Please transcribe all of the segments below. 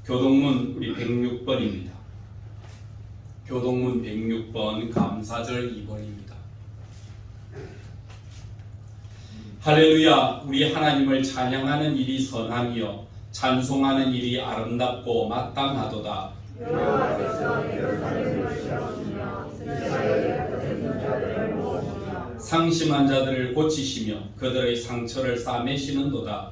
교동문 우리 106번입니다. 교동문 106번 감사절 2번입니다. 할렐루야. 우리 하나님을 찬양하는 일이 선함이요 찬송하는 일이 아름답고 마땅하도다. 상심한 자들을 고치시며 그들의 상처를 싸매시는도다.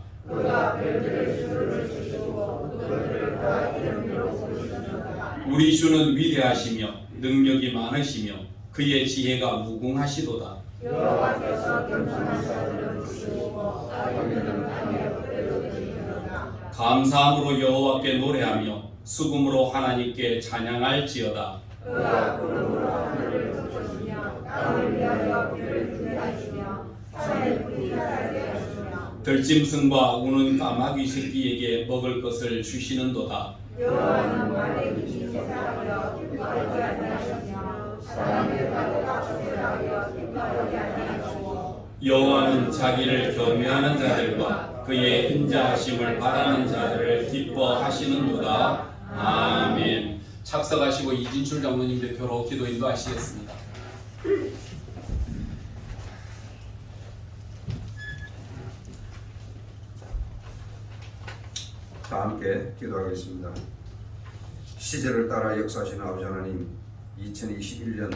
우리 주는 위대하시며 능력이 많으시며 그의 지혜가 무궁하시도다. 감사함으로 여호와께 노래하며 수금으로 하나님께 찬양할지어다. 들짐승과 우는 까마귀 새끼에게 먹을 것을 주시는도다. 여호와는 자기를 경외하는 자들과 그의 인자하심을 바라는 자들을 기뻐하시는도다. 아멘. 착석하시고 이진출 장로님 대표로 기도 인도하시겠습니다. 다 함께 기도하겠습니다. 시절을 따라 역사하시는 아버지 하나님, 2021년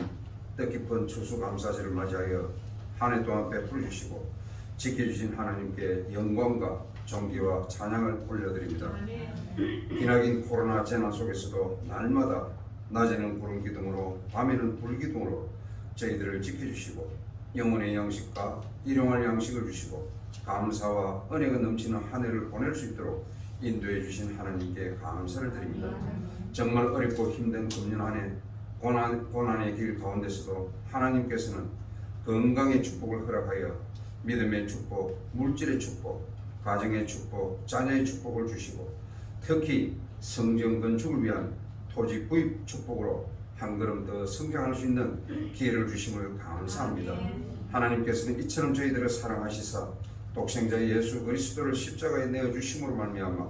뜻깊은 추수감사절을 맞이하여 한 해 동안 베풀어 주시고 지켜주신 하나님께 영광과 존귀와 찬양을 올려드립니다. 기나긴 코로나 재난 속에서도 날마다 낮에는 구름 기둥으로 밤에는 불 기둥으로 저희들을 지켜주시고 영혼의 양식과 일용할 양식을 주시고 감사와 은혜가 넘치는 한 해를 보낼 수 있도록 인도해 주신 하나님께 감사를 드립니다. 정말 어렵고 힘든 금년 한 해 고난의 길 가운데서도 하나님께서는 건강의 축복을 허락하여 믿음의 축복, 물질의 축복, 가정의 축복, 자녀의 축복을 주시고 특히 성전 건축을 위한 토지 구입 축복으로 한 걸음 더 성장할 수 있는 기회를 주심을 감사합니다. 하나님께서는 이처럼 저희들을 사랑하시사 독생자 예수 그리스도를 십자가에 내어주심으로 말미암아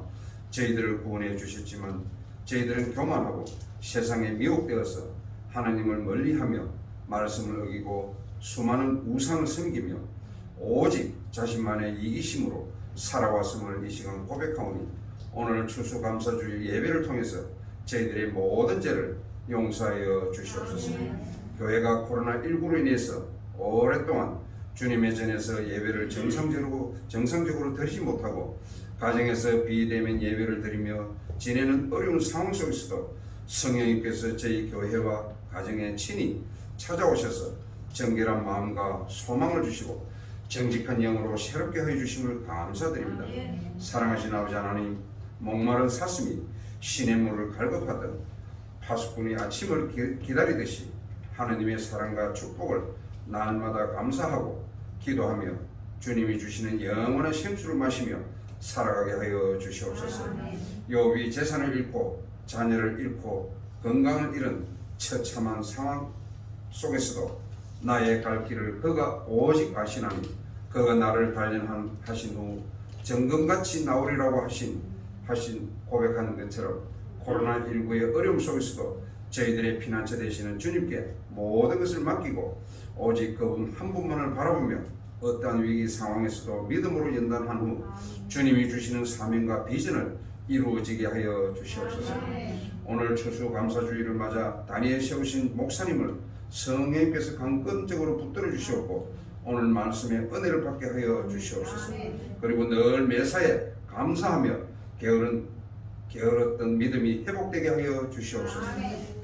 저희들을 구원해 주셨지만 저희들은 교만하고 세상에 미혹되어서 하나님을 멀리하며 말씀을 어기고 수많은 우상을 섬기며 오직 자신만의 이기심으로 살아왔음을 이 시간 고백하오니 오늘 추수감사주일 예배를 통해서 저희들의 모든 죄를 용서하여 주시옵소서. 교회가 코로나19로 인해서 오랫동안 주님의 전에서 예배를 정상적으로 드리지 못하고 가정에서 비대면 예배를 드리며 지내는 어려운 상황 속에서도 성령님께서 저희 교회와 가정에 친히 찾아오셔서 정결한 마음과 소망을 주시고 정직한 영으로 새롭게 하여 주심을 감사드립니다. 사랑하신 아버지 하나님, 목마른 사슴이 시냇물을 갈급하듯 파수꾼이 아침을 기다리듯이 하나님의 사랑과 축복을 날마다 감사하고 기도하며 주님이 주시는 영원한 생수를 마시며 살아가게 하여 주시옵소서. 욥이 재산을 잃고 자녀를 잃고 건강을 잃은 처참한 상황 속에서도 나의 갈 길을 그가 오직 아시나니 그가 나를 단련하신 후 정금같이 나오리라고 하신 고백하는 것처럼 코로나19의 어려움 속에서도 저희들의 피난처 되시는 주님께 모든 것을 맡기고 오직 그분 한 분만을 바라보며 어떠한 위기 상황에서도 믿음으로 연단한 후 주님이 주시는 사명과 비전을 이루어지게 하여 주시옵소서. 오늘 추수감사주일을 맞아 다니엘 세우신 목사님을 성령께서 강건적으로 붙들어 주시옵고 오늘 말씀에 은혜를 받게 하여 주시옵소서. 그리고 늘 매사에 감사하며 게을었던 믿음이 회복되게 하여 주시옵소서.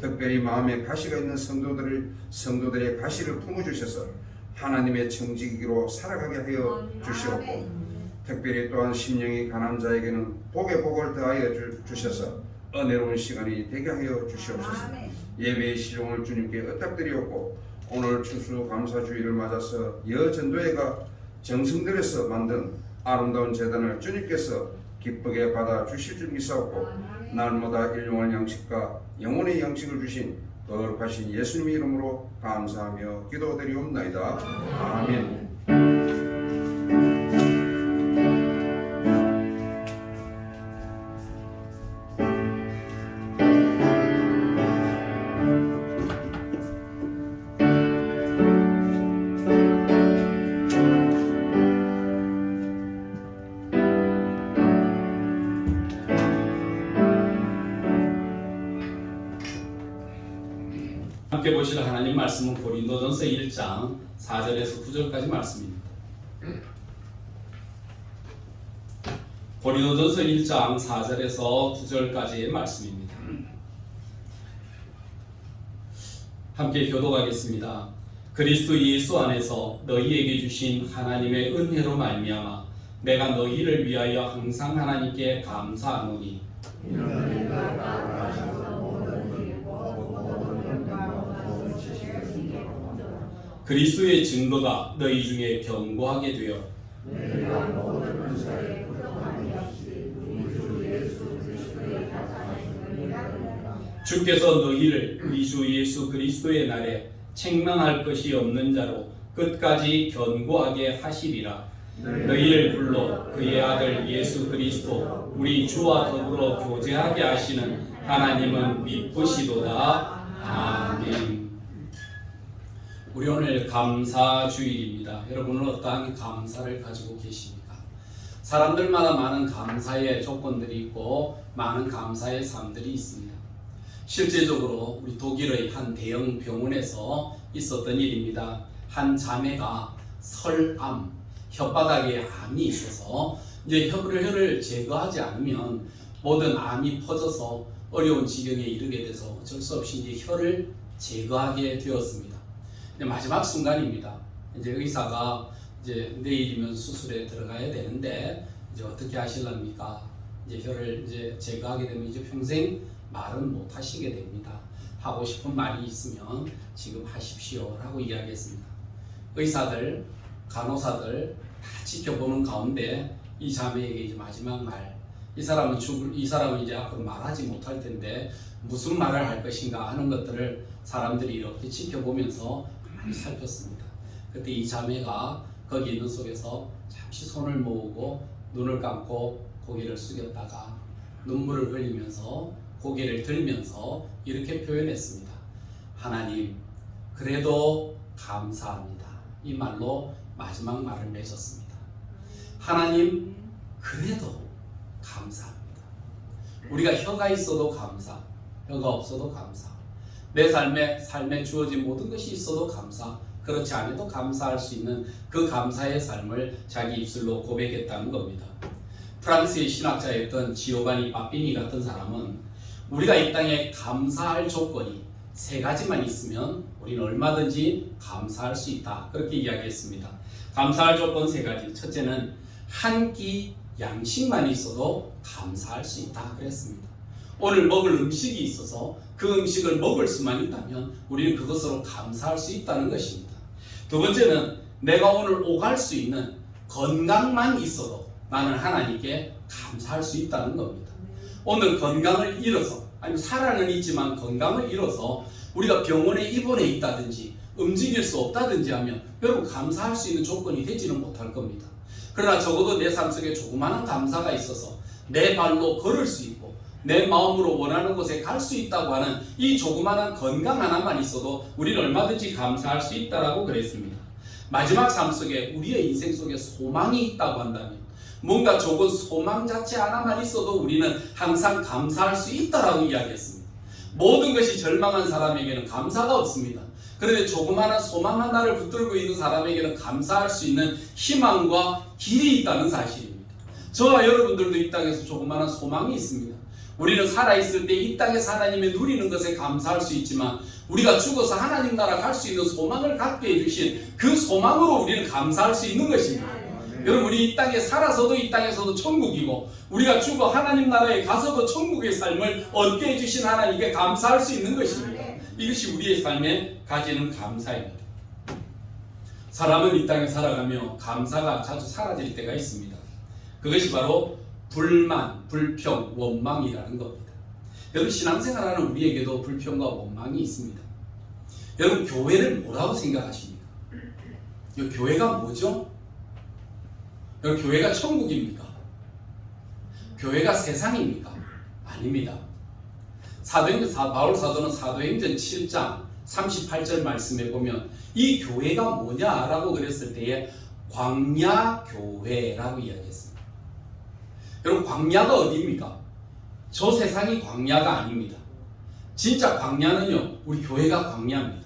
특별히 마음에 가시가 있는 성도들의 가시를 품어주셔서 하나님의 청지기로 살아가게 하여 주시옵고 특별히 또한 심령이 가난한 자에게는 복의 복을 더하여 주셔서 은혜로운 시간이 되게 하여 주시옵소서. 예배의 시종을 주님께 의탁드리옵고 오늘 추수감사주일을 맞아서 여전도회가 정성들여서 만든 아름다운 제단을 주님께서 기쁘게 받아 주실 줄 믿사옵고 날마다 일용할 양식과 영혼의 양식을 주신 거룩하신 예수님 이름으로 감사하며 기도드리옵나이다. 아멘. 함께 보실 하나님 말씀은 고린도전서 1장 4절에서 9절까지 말씀입니다. 고린도전서 1장 4절에서 9절까지의 말씀입니다. 함께 교독하겠습니다. 그리스도 예수 안에서 너희에게 주신 하나님의 은혜로 말미암아 내가 너희를 위하여 항상 하나님께 감사하노니 그리스도의 증거가 너희 중에 견고하게 되어 주께서 너희를 우리 주 예수 그리스도의 날에 책망할 것이 없는 자로 끝까지 견고하게 하시리라. 너희를 불러 그의 아들 예수 그리스도 우리 주와 더불어 교제하게 하시는 하나님은 미쁘시도다. 아멘. 우리 오늘 감사주일입니다. 여러분은 어떠한 감사를 가지고 계십니까? 사람들마다 많은 감사의 조건들이 있고 많은 감사의 삶들이 있습니다. 실제적으로 우리 독일의 한 대형 병원에서 있었던 일입니다. 한 자매가 설암, 혓바닥에 암이 있어서 이제 혀를 제거하지 않으면 모든 암이 퍼져서 어려운 지경에 이르게 돼서 어쩔 수 없이 이제 혀를 제거하게 되었습니다. 마지막 순간입니다. 이제 의사가 이제 내일이면 수술에 들어가야 되는데 이제 어떻게 하실랍니까? 이제 혀를 이제 제거하게 되면 이제 평생 말은 못 하시게 됩니다. 하고 싶은 말이 있으면 지금 하십시오라고 이야기했습니다. 의사들, 간호사들 다 지켜보는 가운데 이 자매에게 이제 마지막 말, 이 사람은 이제 앞으로 말하지 못할 텐데 무슨 말을 할 것인가 하는 것들을 사람들이 이렇게 지켜보면서 많이 살폈습니다. 그때 이 자매가 거기 있는 속에서 잠시 손을 모으고 눈을 감고 고개를 숙였다가 눈물을 흘리면서 고개를 들면서 이렇게 표현했습니다. 하나님, 그래도 감사합니다. 이 말로 마지막 말을 맺었습니다. 하나님, 그래도 감사합니다. 우리가 혀가 있어도 감사, 혀가 없어도 감사, 내 삶에 주어진 모든 것이 있어도 감사, 그렇지 않아도 감사할 수 있는 그 감사의 삶을 자기 입술로 고백했다는 겁니다. 프랑스의 신학자였던 지오바니 바피니 같은 사람은 우리가 이 땅에 감사할 조건이 세 가지만 있으면 우리는 얼마든지 감사할 수 있다. 그렇게 이야기했습니다. 감사할 조건 세 가지. 첫째는 한 끼 양식만 있어도 감사할 수 있다. 그랬습니다. 오늘 먹을 음식이 있어서 그 음식을 먹을 수만 있다면 우리는 그것으로 감사할 수 있다는 것입니다. 두 번째는 내가 오늘 오갈 수 있는 건강만 있어도 나는 하나님께 감사할 수 있다는 겁니다. 오늘 건강을 잃어서, 아니 살아는 있지만 건강을 잃어서 우리가 병원에 입원해 있다든지 움직일 수 없다든지 하면 여러분 감사할 수 있는 조건이 되지는 못할 겁니다. 그러나 적어도 내 삶 속에 조그마한 감사가 있어서 내 발로 걸을 수 있고 내 마음으로 원하는 곳에 갈 수 있다고 하는 이 조그마한 건강 하나만 있어도 우리는 얼마든지 감사할 수 있다라고 그랬습니다. 마지막 삶 속에 우리의 인생 속에 소망이 있다고 한다면 뭔가 적은 소망 자체 하나만 있어도 우리는 항상 감사할 수 있다라고 이야기했습니다. 모든 것이 절망한 사람에게는 감사가 없습니다. 그런데 조그마한 소망 하나를 붙들고 있는 사람에게는 감사할 수 있는 희망과 길이 있다는 사실입니다. 저와 여러분들도 이 땅에서 조그마한 소망이 있습니다. 우리는 살아있을 때 이 땅에서 하나님의 누리는 것에 감사할 수 있지만 우리가 죽어서 하나님 나라 갈 수 있는 소망을 갖게 해주신 그 소망으로 우리는 감사할 수 있는 것입니다. 여러분, 우리 이 땅에 살아서도 이 땅에서도 천국이고 우리가 죽어 하나님 나라에 가서도 천국의 삶을 얻게 해주신 하나님께 감사할 수 있는 것입니다. 이것이 우리의 삶에 가지는 감사입니다. 사람은 이 땅에 살아가며 감사가 자주 사라질 때가 있습니다. 그것이 바로 불만, 불평, 원망이라는 겁니다. 여러분, 신앙생활하는 우리에게도 불평과 원망이 있습니다. 여러분, 교회를 뭐라고 생각하십니까? 이 교회가 뭐죠? 여러분, 교회가 천국입니까? 교회가 세상입니까? 아닙니다. 바울 사도는 사도행전 7장 38절 말씀에 보면 이 교회가 뭐냐라고 그랬을 때에 광야교회라고 이야기했습니다. 여러분, 광야가 어디입니까? 저 세상이 광야가 아닙니다. 진짜 광야는요, 우리 교회가 광야입니다.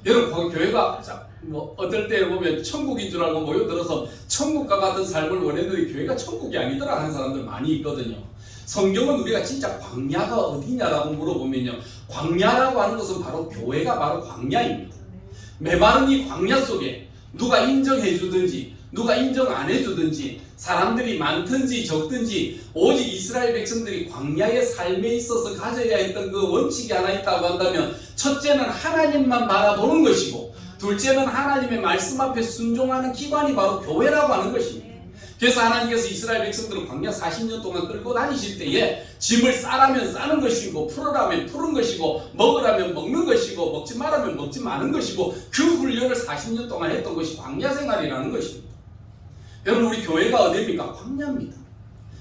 여러분, 교회가 뭐 어떨 때 보면 천국인 줄 알고 모여들어서 천국과 같은 삶을 원했는데 교회가 천국이 아니더라 하는 사람들 많이 있거든요. 성경은 우리가 진짜 광야가 어디냐라고 물어보면요, 광야라고 하는 것은 바로 교회가 바로 광야입니다. 메마른 이 광야 속에 누가 인정해 주든지 누가 인정 안 해주든지 사람들이 많든지 적든지 오직 이스라엘 백성들이 광야의 삶에 있어서 가져야 했던 그 원칙이 하나 있다고 한다면, 첫째는 하나님만 바라보는 것이고 둘째는 하나님의 말씀 앞에 순종하는 기관이 바로 교회라고 하는 것입니다. 그래서 하나님께서 이스라엘 백성들을 광야 40년 동안 끌고 다니실 때에 짐을 싸라면 싸는 것이고 풀으라면 푸는 것이고 먹으라면 먹는 것이고 먹지 말라면 먹지 마는 것이고, 그 훈련을 40년 동안 했던 것이 광야 생활이라는 것입니다. 여러분, 우리 교회가 어디입니까? 광야입니다.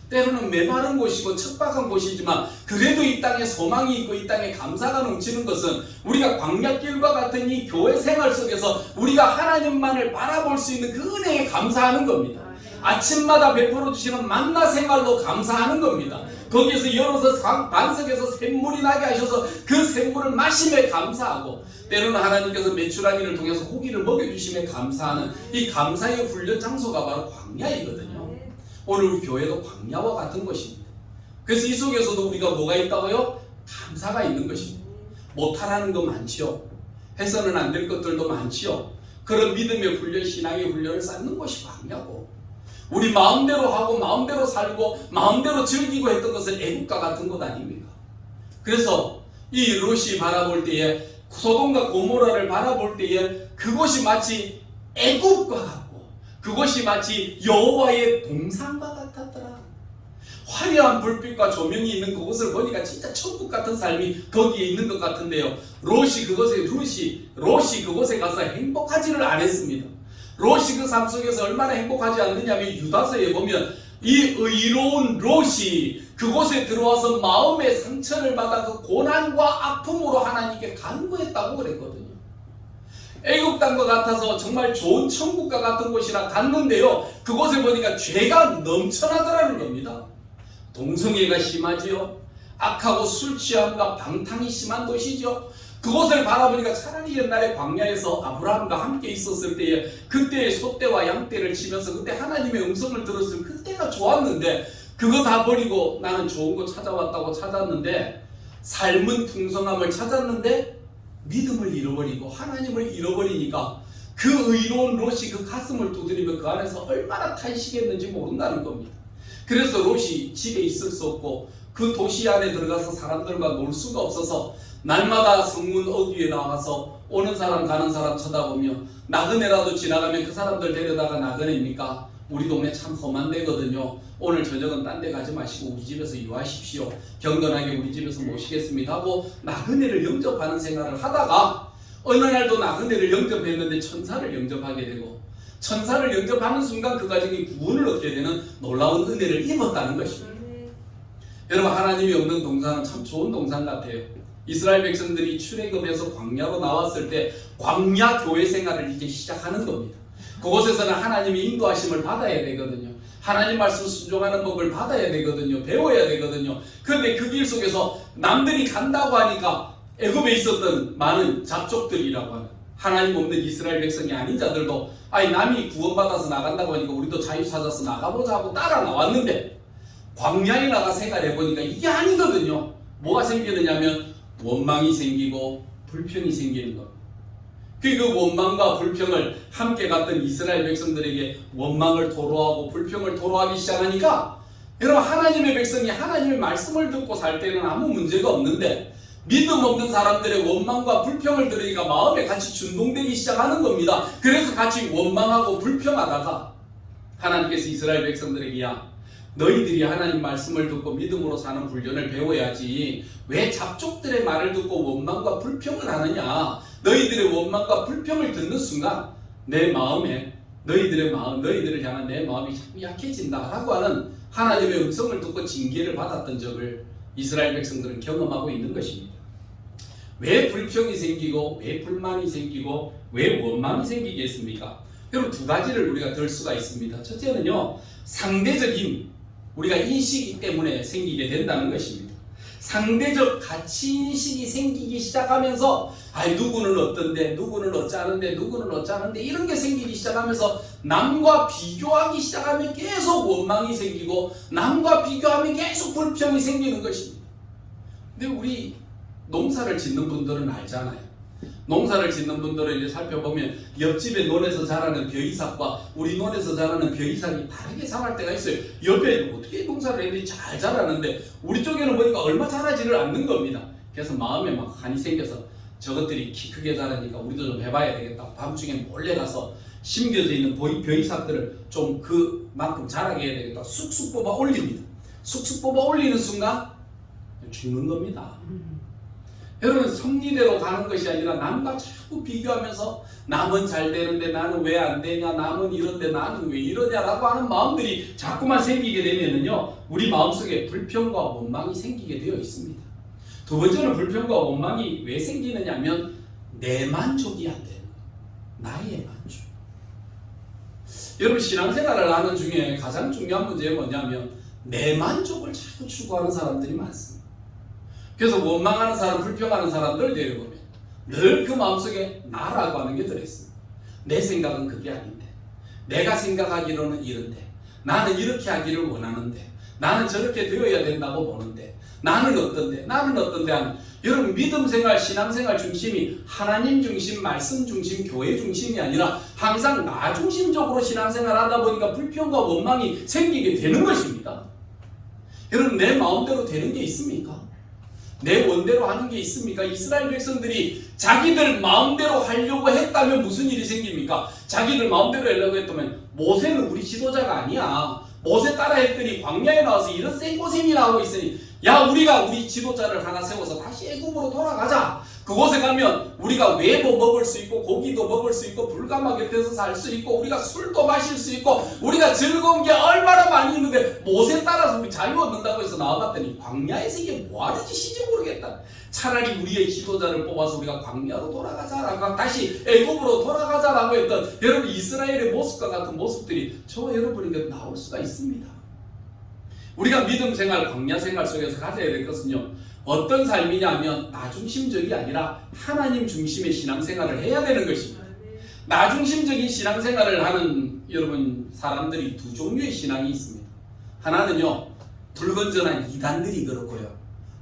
때로는 메마른 곳이고 척박한 곳이지만 그래도 이 땅에 소망이 있고 이 땅에 감사가 넘치는 것은 우리가 광야길과 같은 이 교회 생활 속에서 우리가 하나님만을 바라볼 수 있는 그 은혜에 감사하는 겁니다. 아침마다 베풀어 주시는 만나 생활로 감사하는 겁니다. 거기에서 열어서 반석에서 샘물이 나게 하셔서 그 샘물을 마심에 감사하고, 때로는 하나님께서 메추라기를 통해서 고기를 먹여주심에 감사하는 이 감사의 훈련 장소가 바로 광야이거든요. 오늘 우리 교회도 광야와 같은 것입니다. 그래서 이 속에서도 우리가 뭐가 있다고요? 감사가 있는 것입니다. 못하라는 거 많지요. 해서는 안 될 것들도 많지요. 그런 믿음의 훈련, 신앙의 훈련을 쌓는 것이 광야고, 우리 마음대로 하고 마음대로 살고 마음대로 즐기고 했던 것은 애국과 같은 것 아닙니까? 그래서 이 롯이 바라볼 때에, 소돔과 고모라를 바라볼 때에 그곳이 마치 애국과 같고 그곳이 마치 여호와의 동산과 같았더라. 화려한 불빛과 조명이 있는 그곳을 보니까 진짜 천국 같은 삶이 거기에 있는 것 같은데요, 롯이 그곳에 가서 행복하지를 않았습니다. 롯이 그 삶 속에서 얼마나 행복하지 않느냐면, 유다서에 보면 이 의로운 롯이 그곳에 들어와서 마음의 상처를 받아 그 고난과 아픔으로 하나님께 간구했다고 그랬거든요. 애국 땅과 같아서 정말 좋은 천국과 같은 곳이라 갔는데요, 그곳에 보니까 죄가 넘쳐나더라는 겁니다. 동성애가 심하지요. 악하고 술 취함과 방탕이 심한 도시죠. 그곳을 바라보니까 차라리 옛날에 광야에서 아브라함과 함께 있었을 때에 그때의 소떼와 양떼를 치면서 그때 하나님의 음성을 들었을 그때가 좋았는데, 그거 다 버리고 나는 좋은 거 찾아왔다고 찾았는데, 삶은 풍성함을 찾았는데 믿음을 잃어버리고 하나님을 잃어버리니까 그 의로운 롯이 그 가슴을 두드리며 그 안에서 얼마나 탄식했는지 모른다는 겁니다. 그래서 롯이 집에 있을 수 없고 그 도시 안에 들어가서 사람들과 놀 수가 없어서 날마다 성문 어귀에 나와서 오는 사람 가는 사람 쳐다보며, 나그네라도 지나가면 그 사람들 데려다가 나그네입니까? 우리 동네 참 험한 데거든요. 오늘 저녁은 딴 데 가지 마시고 우리 집에서 유하십시오. 경건하게 우리 집에서 모시겠습니다 하고 나그네를 영접하는 생활을 하다가 어느 날도 나그네를 영접했는데 천사를 영접하게 되고, 천사를 영접하는 순간 그 가정이 구원을 얻게 되는 놀라운 은혜를 입었다는 것입니다. 여러분, 하나님이 없는 동산은 참 좋은 동산 같아요. 이스라엘 백성들이 출애굽에서 광야로 나왔을 때 광야 교회 생활을 이제 시작하는 겁니다. 그곳에서는 하나님의 인도하심을 받아야 되거든요. 하나님 말씀 순종하는 법을 받아야 되거든요. 배워야 되거든요. 그런데 그 길 속에서 남들이 간다고 하니까 애굽에 있었던 많은 잡족들이라고 하는, 하나님 없는 이스라엘 백성이 아닌 자들도 남이 구원받아서 나간다고 하니까 우리도 자유 찾아서 나가보자 하고 따라 나왔는데, 광야에 나가 생활해보니까 이게 아니거든요. 뭐가 생기느냐면 원망이 생기고 불평이 생기는 겁니다. 그 원망과 불평을 함께 갔던 이스라엘 백성들에게 원망을 토로하고 불평을 토로하기 시작하니까, 여러분, 하나님의 백성이 하나님의 말씀을 듣고 살 때는 아무 문제가 없는데 믿음 없는 사람들의 원망과 불평을 들으니까 마음에 같이 준동되기 시작하는 겁니다. 그래서 같이 원망하고 불평하다가 하나님께서 이스라엘 백성들에게, 너희들이 하나님 말씀을 듣고 믿음으로 사는 훈련을 배워야지 왜 잡족들의 말을 듣고 원망과 불평을 하느냐. 너희들의 원망과 불평을 듣는 순간 내 마음에 너희들을 향한 내 마음이 참 약해진다 라고 하는 하나님의 음성을 듣고 징계를 받았던 적을 이스라엘 백성들은 경험하고 있는 것입니다. 왜 불평이 생기고 왜 불만이 생기고 왜 원망이 생기겠습니까? 여러분, 두 가지를 우리가 들 수가 있습니다. 첫째는요, 상대적인 우리가 인식이 때문에 생기게 된다는 것입니다. 상대적 가치인식이 생기기 시작하면서 누구는 어떤데 누구는 어쩌는데 누구는 어쩌는데 이런 게 생기기 시작하면서 남과 비교하기 시작하면 계속 원망이 생기고 남과 비교하면 계속 불평이 생기는 것입니다. 근데 우리 농사를 짓는 분들은 알잖아요. 농사를 짓는 분들을 이제 살펴보면 옆집에 논에서 자라는 벼이삭과 우리 논에서 자라는 벼이삭이 다르게 자랄 때가 있어요. 옆에 어떻게 농사를 애들이 잘 자라는데 우리 쪽에는 보니까 얼마 자라지를 않는 겁니다. 그래서 마음에 막 한이 생겨서 저것들이 키 크게 자라니까 우리도 좀 해봐야 되겠다. 밤중에 몰래 가서 심겨져 있는 벼이삭들을 좀 그만큼 자라게 해야 되겠다. 쑥쑥 뽑아 올립니다. 쑥쑥 뽑아 올리는 순간 죽는 겁니다. 여러분, 섭리대로 가는 것이 아니라 남과 자꾸 비교하면서 남은 잘 되는데 나는 왜 안 되냐, 남은 이런데 나는 왜 이러냐라고 하는 마음들이 자꾸만 생기게 되면은요, 우리 마음속에 불평과 원망이 생기게 되어 있습니다. 두 번째는 불평과 원망이 왜 생기느냐면 내 만족이 안 되는 거예요. 나의 만족. 여러분, 신앙생활을 하는 중에 가장 중요한 문제가 뭐냐면 내 만족을 자꾸 추구하는 사람들이 많습니다. 그래서 원망하는 사람, 불평하는 사람들 내려보면 늘 그 마음속에 나라고 하는 게 들어있습니다. 내 생각은 그게 아닌데, 내가 생각하기로는 이런데, 나는 이렇게 하기를 원하는데, 나는 저렇게 되어야 된다고 보는데, 나는 어떤데 하는, 여러분, 믿음생활, 신앙생활 중심이 하나님 중심, 말씀 중심, 교회 중심이 아니라 항상 나 중심적으로 신앙생활 하다 보니까 불평과 원망이 생기게 되는 것입니다. 여러분, 내 마음대로 되는 게 있습니까? 내 원대로 하는 게 있습니까? 이스라엘 백성들이 자기들 마음대로 하려고 했다면 무슨 일이 생깁니까? 자기들 마음대로 하려고 했다면 모세는 우리 지도자가 아니야. 모세 따라 했더니 광야에 나와서 이런 생고생이나 하고 있으니 우리가 우리 지도자를 하나 세워서 다시 애굽으로 돌아가자. 그곳에 가면 우리가 외도 먹을 수 있고 고기도 먹을 수 있고 불가마 곁에서 살 수 있고 우리가 술도 마실 수 있고 우리가 즐거운 게 얼마나 많이 있는데 모세 따라서 우리 자유 얻는다고 해서 나와봤더니 광야에서 이게 뭐하는 짓인지 모르겠다. 차라리 우리의 지도자를 뽑아서 우리가 광야로 돌아가자라고 다시 애굽으로 돌아가자라고 했던 여러분 이스라엘의 모습과 같은 모습들이 저와 여러분에게 나올 수가 있습니다. 우리가 믿음생활, 광야생활 속에서 가져야 될 것은요, 어떤 삶이냐면 나 중심적이 아니라 하나님 중심의 신앙생활을 해야 되는 것입니다. 나 중심적인 신앙생활을 하는 여러분 사람들이 두 종류의 신앙이 있습니다. 하나는요, 불건전한 이단들이 그렇고요,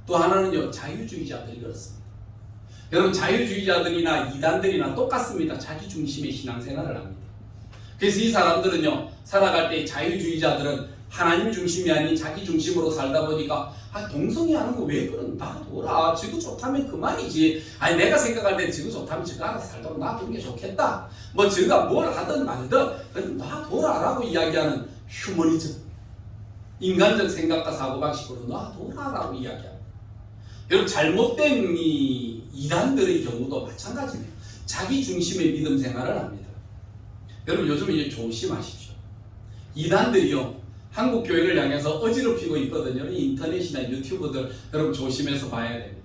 또 하나는요, 자유주의자들이 그렇습니다. 여러분, 자유주의자들이나 이단들이나 똑같습니다. 자기 중심의 신앙생활을 합니다. 그래서 이 사람들은요, 살아갈 때 자유주의자들은 하나님 중심이 아닌 자기 중심으로 살다 보니까 동성이 하는 거 왜 그런 놔둬라. 지구 좋다면 그만이지. 내가 생각할 때 지구 좋다면 지가 알아서 살도록 놔두는 게 좋겠다. 뭐 지가 뭘 하든 말든 놔둬라라고 이야기하는 휴머니즘, 인간적 생각과 사고방식으로 놔둬라라고 이야기합니다. 여러분, 잘못된 이 이단들의 경우도 마찬가지네요. 자기 중심의 믿음 생활을 합니다. 여러분, 요즘 이제 조심하십시오. 이단들이요, 한국 교회를 향해서 어지럽히고 있거든요. 인터넷이나 유튜브들 여러분 조심해서 봐야 됩니다.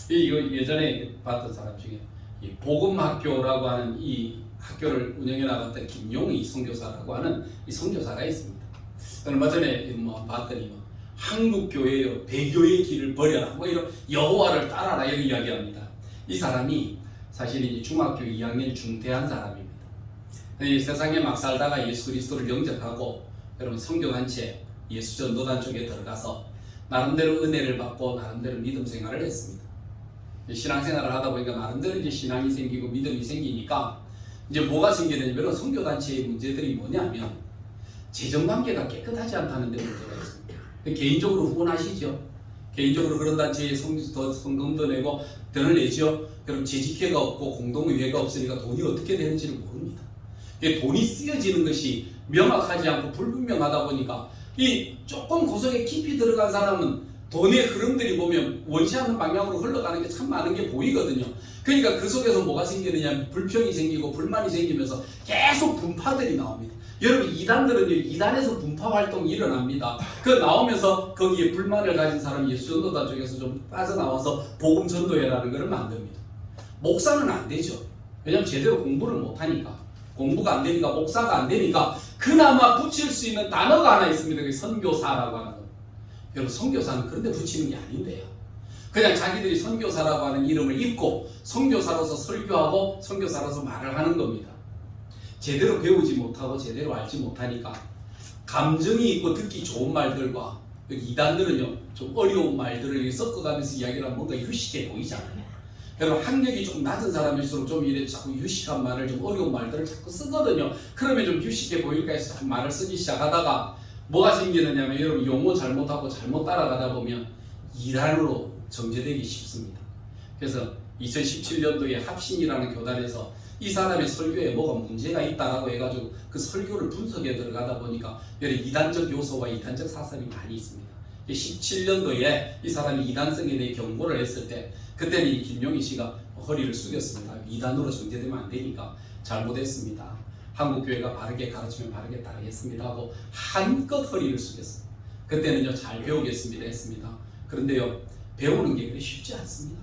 이거 예전에 봤던 사람 중에 이 복음학교라고 하는 이 학교를 운영해 나갔던 김용희 선교사라고 하는 이 선교사가 있습니다. 얼마 전에 봤더니 한국 교회요, 배교의 길을 버려라, 뭐 이런 여호와를 따라라 이런 이야기합니다. 이 사람이 사실 이제 중학교 2학년 중퇴한 사람입니다. 이 세상에 막 살다가 예수 그리스도를 영접하고 여러분 선교단체, 예수전도단 쪽에 들어가서 나름대로 은혜를 받고 나름대로 믿음 생활을 했습니다. 신앙생활을 하다 보니까 나름대로 이제 신앙이 생기고 믿음이 생기니까 이제 뭐가 생기냐면 선교단체의 문제들이 뭐냐면 재정관계가 깨끗하지 않다는 데 문제가 있습니다. 개인적으로 후원하시죠. 개인적으로 그런 단체에 성금도 내고 돈을 내죠. 그럼 재직회가 없고 공동의회가 없으니까 돈이 어떻게 되는지를 모릅니다. 돈이 쓰여지는 것이 명확하지 않고 불분명하다 보니까 이 조금 구석에 깊이 들어간 사람은 돈의 흐름들이 보면 원치 않는 방향으로 흘러가는 게 참 많은 게 보이거든요. 그러니까 그 속에서 뭐가 생기느냐, 불평이 생기고 불만이 생기면서 계속 분파들이 나옵니다. 여러분, 이단들은요, 이단에서 분파 활동이 일어납니다. 그 나오면서 거기에 불만을 가진 사람이 예수전도단 쪽에서 좀 빠져나와서 복음 전도회라는 것을 만듭니다. 목사는 안 되죠. 왜냐하면 제대로 공부를 못하니까. 공부가 안 되니까, 목사가 안 되니까 그나마 붙일 수 있는 단어가 하나 있습니다. 그게 선교사라고 하는 거. 여러분, 선교사는 그런데 붙이는 게 아닌데요. 그냥 자기들이 선교사라고 하는 이름을 입고 선교사로서 설교하고 선교사로서 말을 하는 겁니다. 제대로 배우지 못하고 제대로 알지 못하니까 감정이 있고 듣기 좋은 말들과 이단들은요 좀 어려운 말들을 섞어가면서 이야기를 하면 뭔가 유식해 보이잖아요. 여러분 학력이 좀 낮은 사람일수록 좀 이래 자꾸 유식한 말을 좀 어려운 말들을 자꾸 쓰거든요. 그러면 좀 유식해 보일까 해서 자꾸 말을 쓰기 시작하다가 뭐가 생기느냐면 여러분 용어 잘못하고 잘못 따라가다 보면 이단으로 정제되기 쉽습니다. 그래서 2017년도에 합신이라는 교단에서 이 사람의 설교에 뭐가 문제가 있다라고 해가지고 그 설교를 분석에 들어가다 보니까 여러 이단적 요소와 이단적 사설이 많이 있습니다. 17년도에 이 사람이 이단성에 대해 경고를 했을 때 그때는 이 김용희 씨가 허리를 숙였습니다. 이단으로 정제되면 안 되니까 잘못했습니다. 한국교회가 바르게 가르치면 바르게 따르겠습니다 하고 한껏 허리를 숙였어요. 그때는요 잘 배우겠습니다 했습니다. 그런데요 배우는 게 그리 쉽지 않습니다.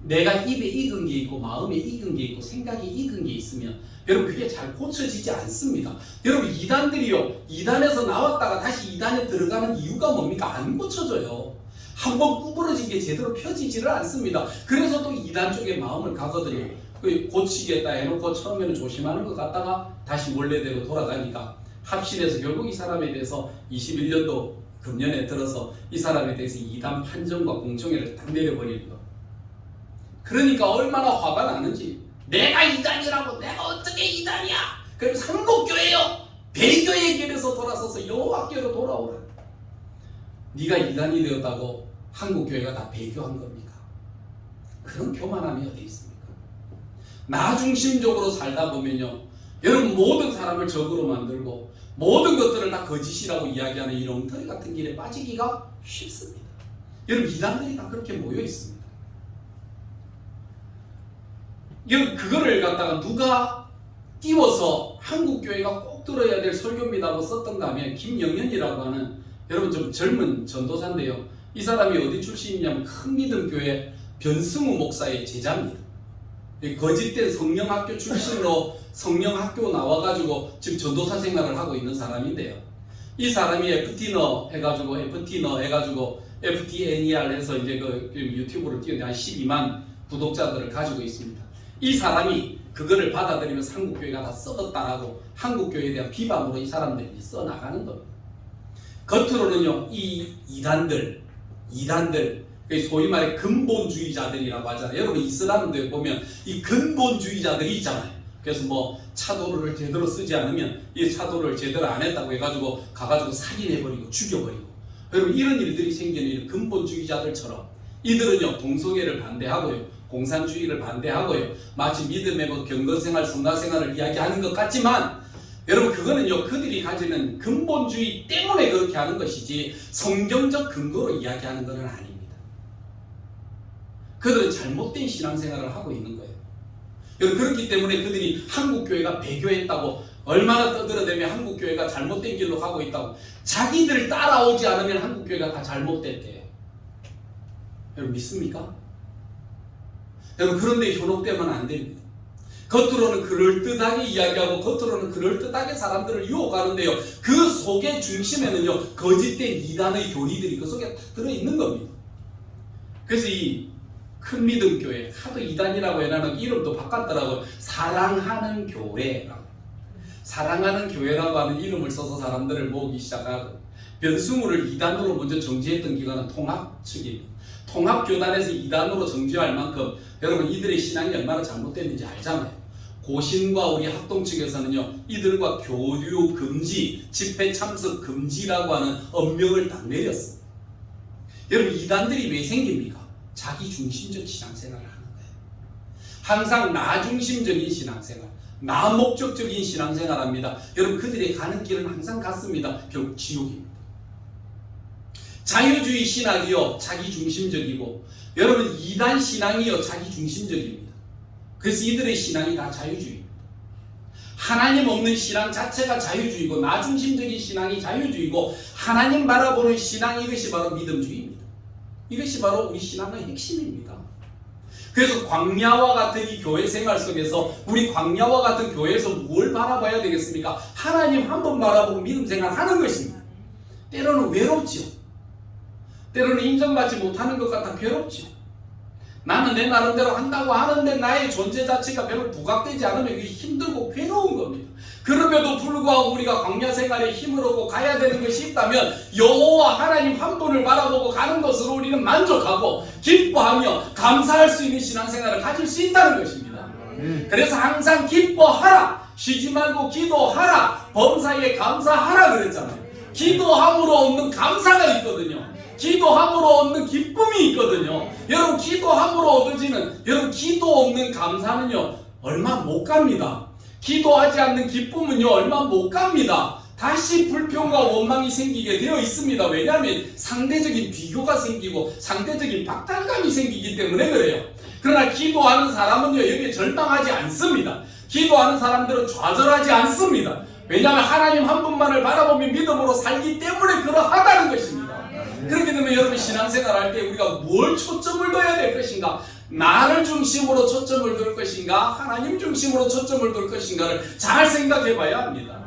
내가 입에 익은 게 있고 마음에 익은 게 있고 생각이 익은 게 있으면 여러분 그게 잘 고쳐지지 않습니다. 여러분 이단들이요 이단에서 나왔다가 다시 이단에 들어가는 이유가 뭡니까? 안 고쳐져요. 한번 구부러진 게 제대로 펴지지를 않습니다. 그래서 또 이단 쪽에 마음을 가거든요. 고치겠다 해놓고 처음에는 조심하는 것 같다가 다시 원래대로 돌아가니까 합신해서 결국 이 사람에 대해서 21년도 금년에 들어서 이 사람에 대해서 이단 판정과 공청회를 딱 내려버리는 거. 그러니까 얼마나 화가 나는지 내가 이단이라고 내가 어떻게 이단이야. 그럼 삼국교회요 배교의 길에서 돌아서서 여호와께로 돌아오라. 네가 이단이 되었다고 한국교회가 다 배교한 겁니까? 그런 교만함이 어디 있습니까? 나 중심적으로 살다 보면요 여러분 모든 사람을 적으로 만들고 모든 것들을 다 거짓이라고 이야기하는 이 엉터리 같은 길에 빠지기가 쉽습니다. 여러분 이단들이 다 그렇게 모여 있습니다. 그거를 갖다가 누가 띄워서 한국교회가 꼭 들어야 될 설교입니다고 썼던가 하면 김영현이라고 하는 여러분 좀 젊은 전도사인데요. 이 사람이 어디 출신이냐면 큰 믿음교회 변승우 목사의 제자입니다. 거짓된 성령학교 출신으로 성령학교 나와가지고 지금 전도사 생활을 하고 있는 사람인데요. 이 사람이 FT너 해가지고 FTNER 해서 이제 그 유튜브를 띄우는데 한 12만 구독자들을 가지고 있습니다. 이 사람이 그거를 받아들이면서 한국교회가 다 썩었다라고 한국교회에 대한 비방으로 이 사람들이 써나가는 겁니다. 겉으로는요 이 이단들 소위 말해 근본주의자들이라고 하잖아요. 여러분 이슬람도 보면 이 근본주의자들이 있잖아요. 그래서 뭐 차도를 제대로 쓰지 않으면 이 차도를 제대로 안 했다고 해가지고 가가지고 살인해버리고 죽여버리고 여러분 이런 일들이 생기는 이 근본주의자들처럼 이들은요 동성애를 반대하고요 공산주의를 반대하고요 마치 믿음의 뭐 경건생활 성가생활을 이야기하는 것 같지만 여러분 그거는요 그들이 가지는 근본주의 때문에 그렇게 하는 것이지 성경적 근거로 이야기하는 것은 아닙니다. 그들은 잘못된 신앙생활을 하고 있는 거예요. 여러분 그렇기 때문에 그들이 한국교회가 배교했다고 얼마나 떠들어대면 한국교회가 잘못된 길로 가고 있다고 자기들 따라오지 않으면 한국교회가 다 잘못됐대요. 여러분 믿습니까? 여러분 그런데 현혹되면 안 됩니다. 겉으로는 그럴듯하게 이야기하고 겉으로는 그럴듯하게 사람들을 유혹하는데요. 그 속의 중심에는요 거짓된 이단의 교리들이 그 속에 다 들어있는 겁니다. 그래서 이 큰 믿음 교회 하도 이단이라고 해놔서 이름도 바꿨더라고요. 사랑하는 교회라고. 사랑하는 교회라고 하는 이름을 써서 사람들을 모으기 시작하고 변승우를 이단으로 먼저 정지했던 기관은 통합 측입니다. 통합교단에서 이단으로 정지할 만큼 여러분 이들의 신앙이 얼마나 잘못됐는지 알잖아요. 고신과 우리 학동 측에서는요 이들과 교류 금지, 집회 참석 금지라고 하는 엄명을 딱 내렸습니다. 여러분 이단들이 왜 생깁니까? 자기 중심적 신앙생활을 하는 거예요. 항상 나 중심적인 신앙생활, 나 목적적인 신앙생활 합니다. 여러분 그들이 가는 길은 항상 같습니다. 결국 지옥입니다. 자유주의 신학이요 자기 중심적이고 여러분 이단 신앙이요 자기 중심적입니다. 그래서 이들의 신앙이 다 자유주의입니다. 하나님 없는 신앙 자체가 자유주의고 나 중심적인 신앙이 자유주의고 하나님 바라보는 신앙 이것이 바로 믿음주의입니다. 이것이 바로 우리 신앙의 핵심입니다. 그래서 광야와 같은 이 교회 생활 속에서 우리 광야와 같은 교회에서 뭘 바라봐야 되겠습니까? 하나님 한 번 바라보고 믿음 생활 하는 것입니다. 때로는 외롭지요. 때로는 인정받지 못하는 것 같아 괴롭지. 나는 내 나름대로 한다고 하는데 나의 존재 자체가 별로 부각되지 않으면 이게 힘들고 괴로운 겁니다. 그럼에도 불구하고 우리가 광야 생활에 힘을 얻고 가야 되는 것이 있다면 여호와 하나님 한 분을 바라보고 가는 것으로 우리는 만족하고 기뻐하며 감사할 수 있는 신앙생활을 가질 수 있다는 것입니다. 그래서 항상 기뻐하라, 쉬지 말고 기도하라, 범사에 감사하라 그랬잖아요. 기도함으로 얻는 감사가 있거든요. 기도함으로 얻는 기쁨이 있거든요. 여러분 기도함으로 얻어지는, 여러분 기도 없는 감사는요 얼마 못 갑니다. 기도하지 않는 기쁨은요 얼마 못 갑니다. 다시 불평과 원망이 생기게 되어 있습니다. 왜냐하면 상대적인 비교가 생기고 상대적인 박탈감이 생기기 때문에 그래요. 그러나 기도하는 사람은요 여기에 절망하지 않습니다. 기도하는 사람들은 좌절하지 않습니다. 왜냐하면 하나님 한 분만을 바라보며 믿음으로 살기 때문에 그러하다는 것입니다. 그렇게 되면 여러분 신앙생활 할 때 우리가 뭘 초점을 둬야 될 것인가? 나를 중심으로 초점을 둘 것인가? 하나님 중심으로 초점을 둘 것인가를 잘 생각해 봐야 합니다.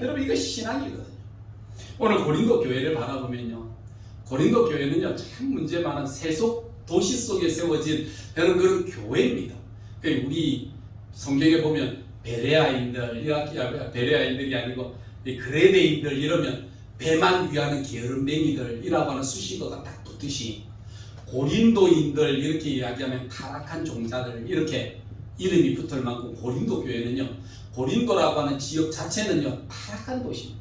여러분 이거 신앙이거든요. 오늘 고린도 교회를 바라보면요, 고린도 교회는요 참 문제 많은 세속 도시 속에 세워진 그런 교회입니다. 우리 성경에 보면 베레아인들이 아니고 그레네인들 이러면 배만 위하는 게으름뱅이들이라고 하는 수식어가 딱 붙듯이 고린도인들 이렇게 이야기하면 타락한 종자들 이렇게 이름이 붙을 만큼 고린도 교회는요, 고린도라고 하는 지역 자체는요 타락한 도시입니다.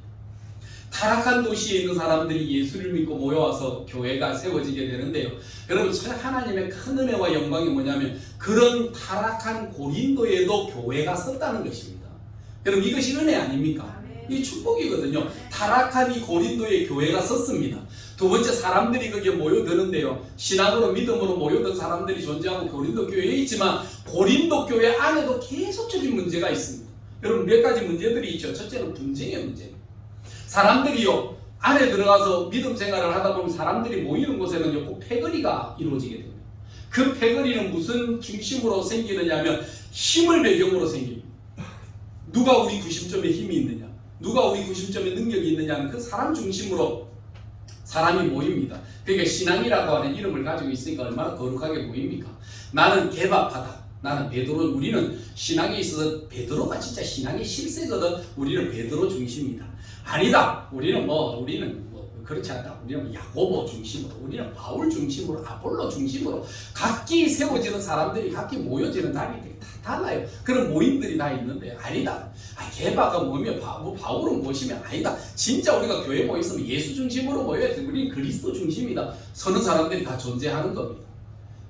타락한 도시에 있는 사람들이 예수를 믿고 모여와서 교회가 세워지게 되는데요, 여러분 하나님의 큰 은혜와 영광이 뭐냐면 그런 타락한 고린도에도 교회가 섰다는 것입니다. 여러분 이것이 은혜 아닙니까? 이 축복이거든요. 타락한 이 고린도에 교회가 섰습니다. 두 번째, 사람들이 거기에 모여드는데요, 신앙으로 믿음으로 모여든 사람들이 존재하고 고린도 교회에 있지만 고린도 교회 안에도 계속적인 문제가 있습니다. 여러분 몇 가지 문제들이 있죠. 첫째는 분쟁의 문제입니다. 사람들이요 안에 들어가서 믿음 생활을 하다 보면 사람들이 모이는 곳에는요 꼭 패거리가 이루어지게 됩니다. 그 패거리는 무슨 중심으로 생기느냐 하면 힘을 배경으로 생깁니다. 누가 우리 구심점에 힘이 있느냐, 누가 우리 구심점에 능력이 있느냐 하는 그 사람 중심으로 사람이 모입니다. 그러니까 신앙이라고 하는 이름을 가지고 있으니까 얼마나 거룩하게 보입니까? 나는 개밥하다, 나는 베드로, 우리는 신앙에 있어서 베드로가 진짜 신앙의 실세거든. 우리는 베드로 중심이다. 아니다, 우리는 그렇지 않다. 우리는 야고보 중심으로, 우리는 바울 중심으로, 아볼로 중심으로 각기 세워지는 사람들이 각기 모여지는 단위들이 다 달라요. 그런 모임들이 다 있는데 아니다. 개바가 모이면 바울은 모시면 아니다. 진짜 우리가 교회 모였으면 예수 중심으로 모여야지. 우리는 그리스도 중심이다. 서는 사람들이 다 존재하는 겁니다.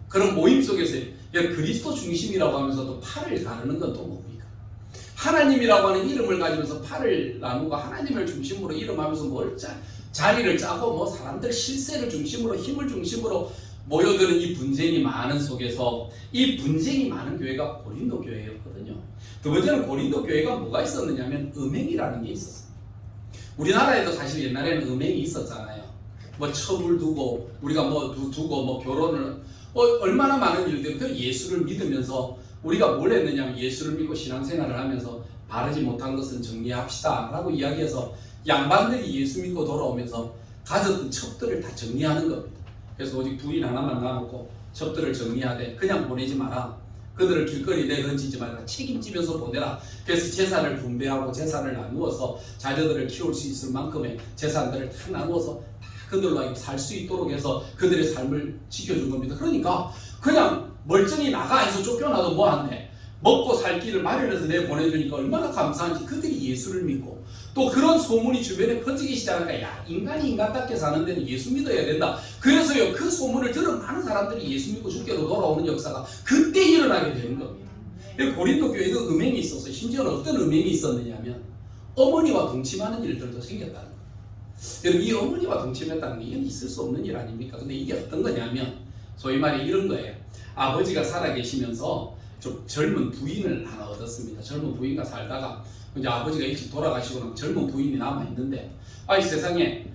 그런 모임 속에서 그리스도 중심이라고 하면서도 팔을 가르는 건 또 뭡니까? 하나님이라고 하는 이름을 가지면서 팔을 나누고 하나님을 중심으로 이름하면서 뭘 자리를 짜고 사람들 실세를 중심으로 힘을 중심으로 모여드는 이 분쟁이 많은 속에서 이 분쟁이 많은 교회가 고린도 교회였거든요. 두 번째는 고린도 교회가 뭐가 있었느냐 하면 음행이라는 게 있었어요. 우리나라에도 사실 옛날에는 음행이 있었잖아요. 첩을 두고 우리가 두고 결혼을 얼마나 많은 일들이 그 예수를 믿으면서 우리가 뭘 했느냐면 예수를 믿고 신앙생활을 하면서 바르지 못한 것은 정리합시다 라고 이야기해서 양반들이 예수 믿고 돌아오면서 가졌던 첩들을 다 정리하는 겁니다. 그래서 오직 부인 하나만 놔놓고 첩들을 정리하되 그냥 보내지 마라. 그들을 길거리 내던지지 말라. 책임지면서 보내라. 그래서 재산을 분배하고 재산을 나누어서 자녀들을 키울 수 있을 만큼의 재산들을 다 나누어서 다 그들로 살 수 있도록 해서 그들의 삶을 지켜준 겁니다. 그러니까 그냥 멀쩡히 나가 해서 쫓겨나도 뭐한데 먹고 살 길을 마련해서 내보내주니까 얼마나 감사한지. 그들이 예수를 믿고 또 그런 소문이 주변에 퍼지기 시작하니까 야, 인간이 인간답게 사는 데는 예수 믿어야 된다. 그래서요 그 소문을 들은 많은 사람들이 예수 믿고 주께로 돌아오는 역사가 그때 일어나게 되는 겁니다. 고린도 교회도 음행이 있었어요. 심지어는 어떤 음행이 있었느냐 하면 어머니와 동침하는 일들도 생겼다는 거예요. 여러분 이 어머니와 동침했다는 게 이건 있을 수 없는 일 아닙니까? 근데 이게 어떤 거냐면 소위 말해 이런 거예요. 아버지가 살아계시면서 좀 젊은 부인을 하나 얻었습니다. 젊은 부인과 살다가 이제 아버지가 일찍 돌아가시고 젊은 부인이 남아있는데 이 세상에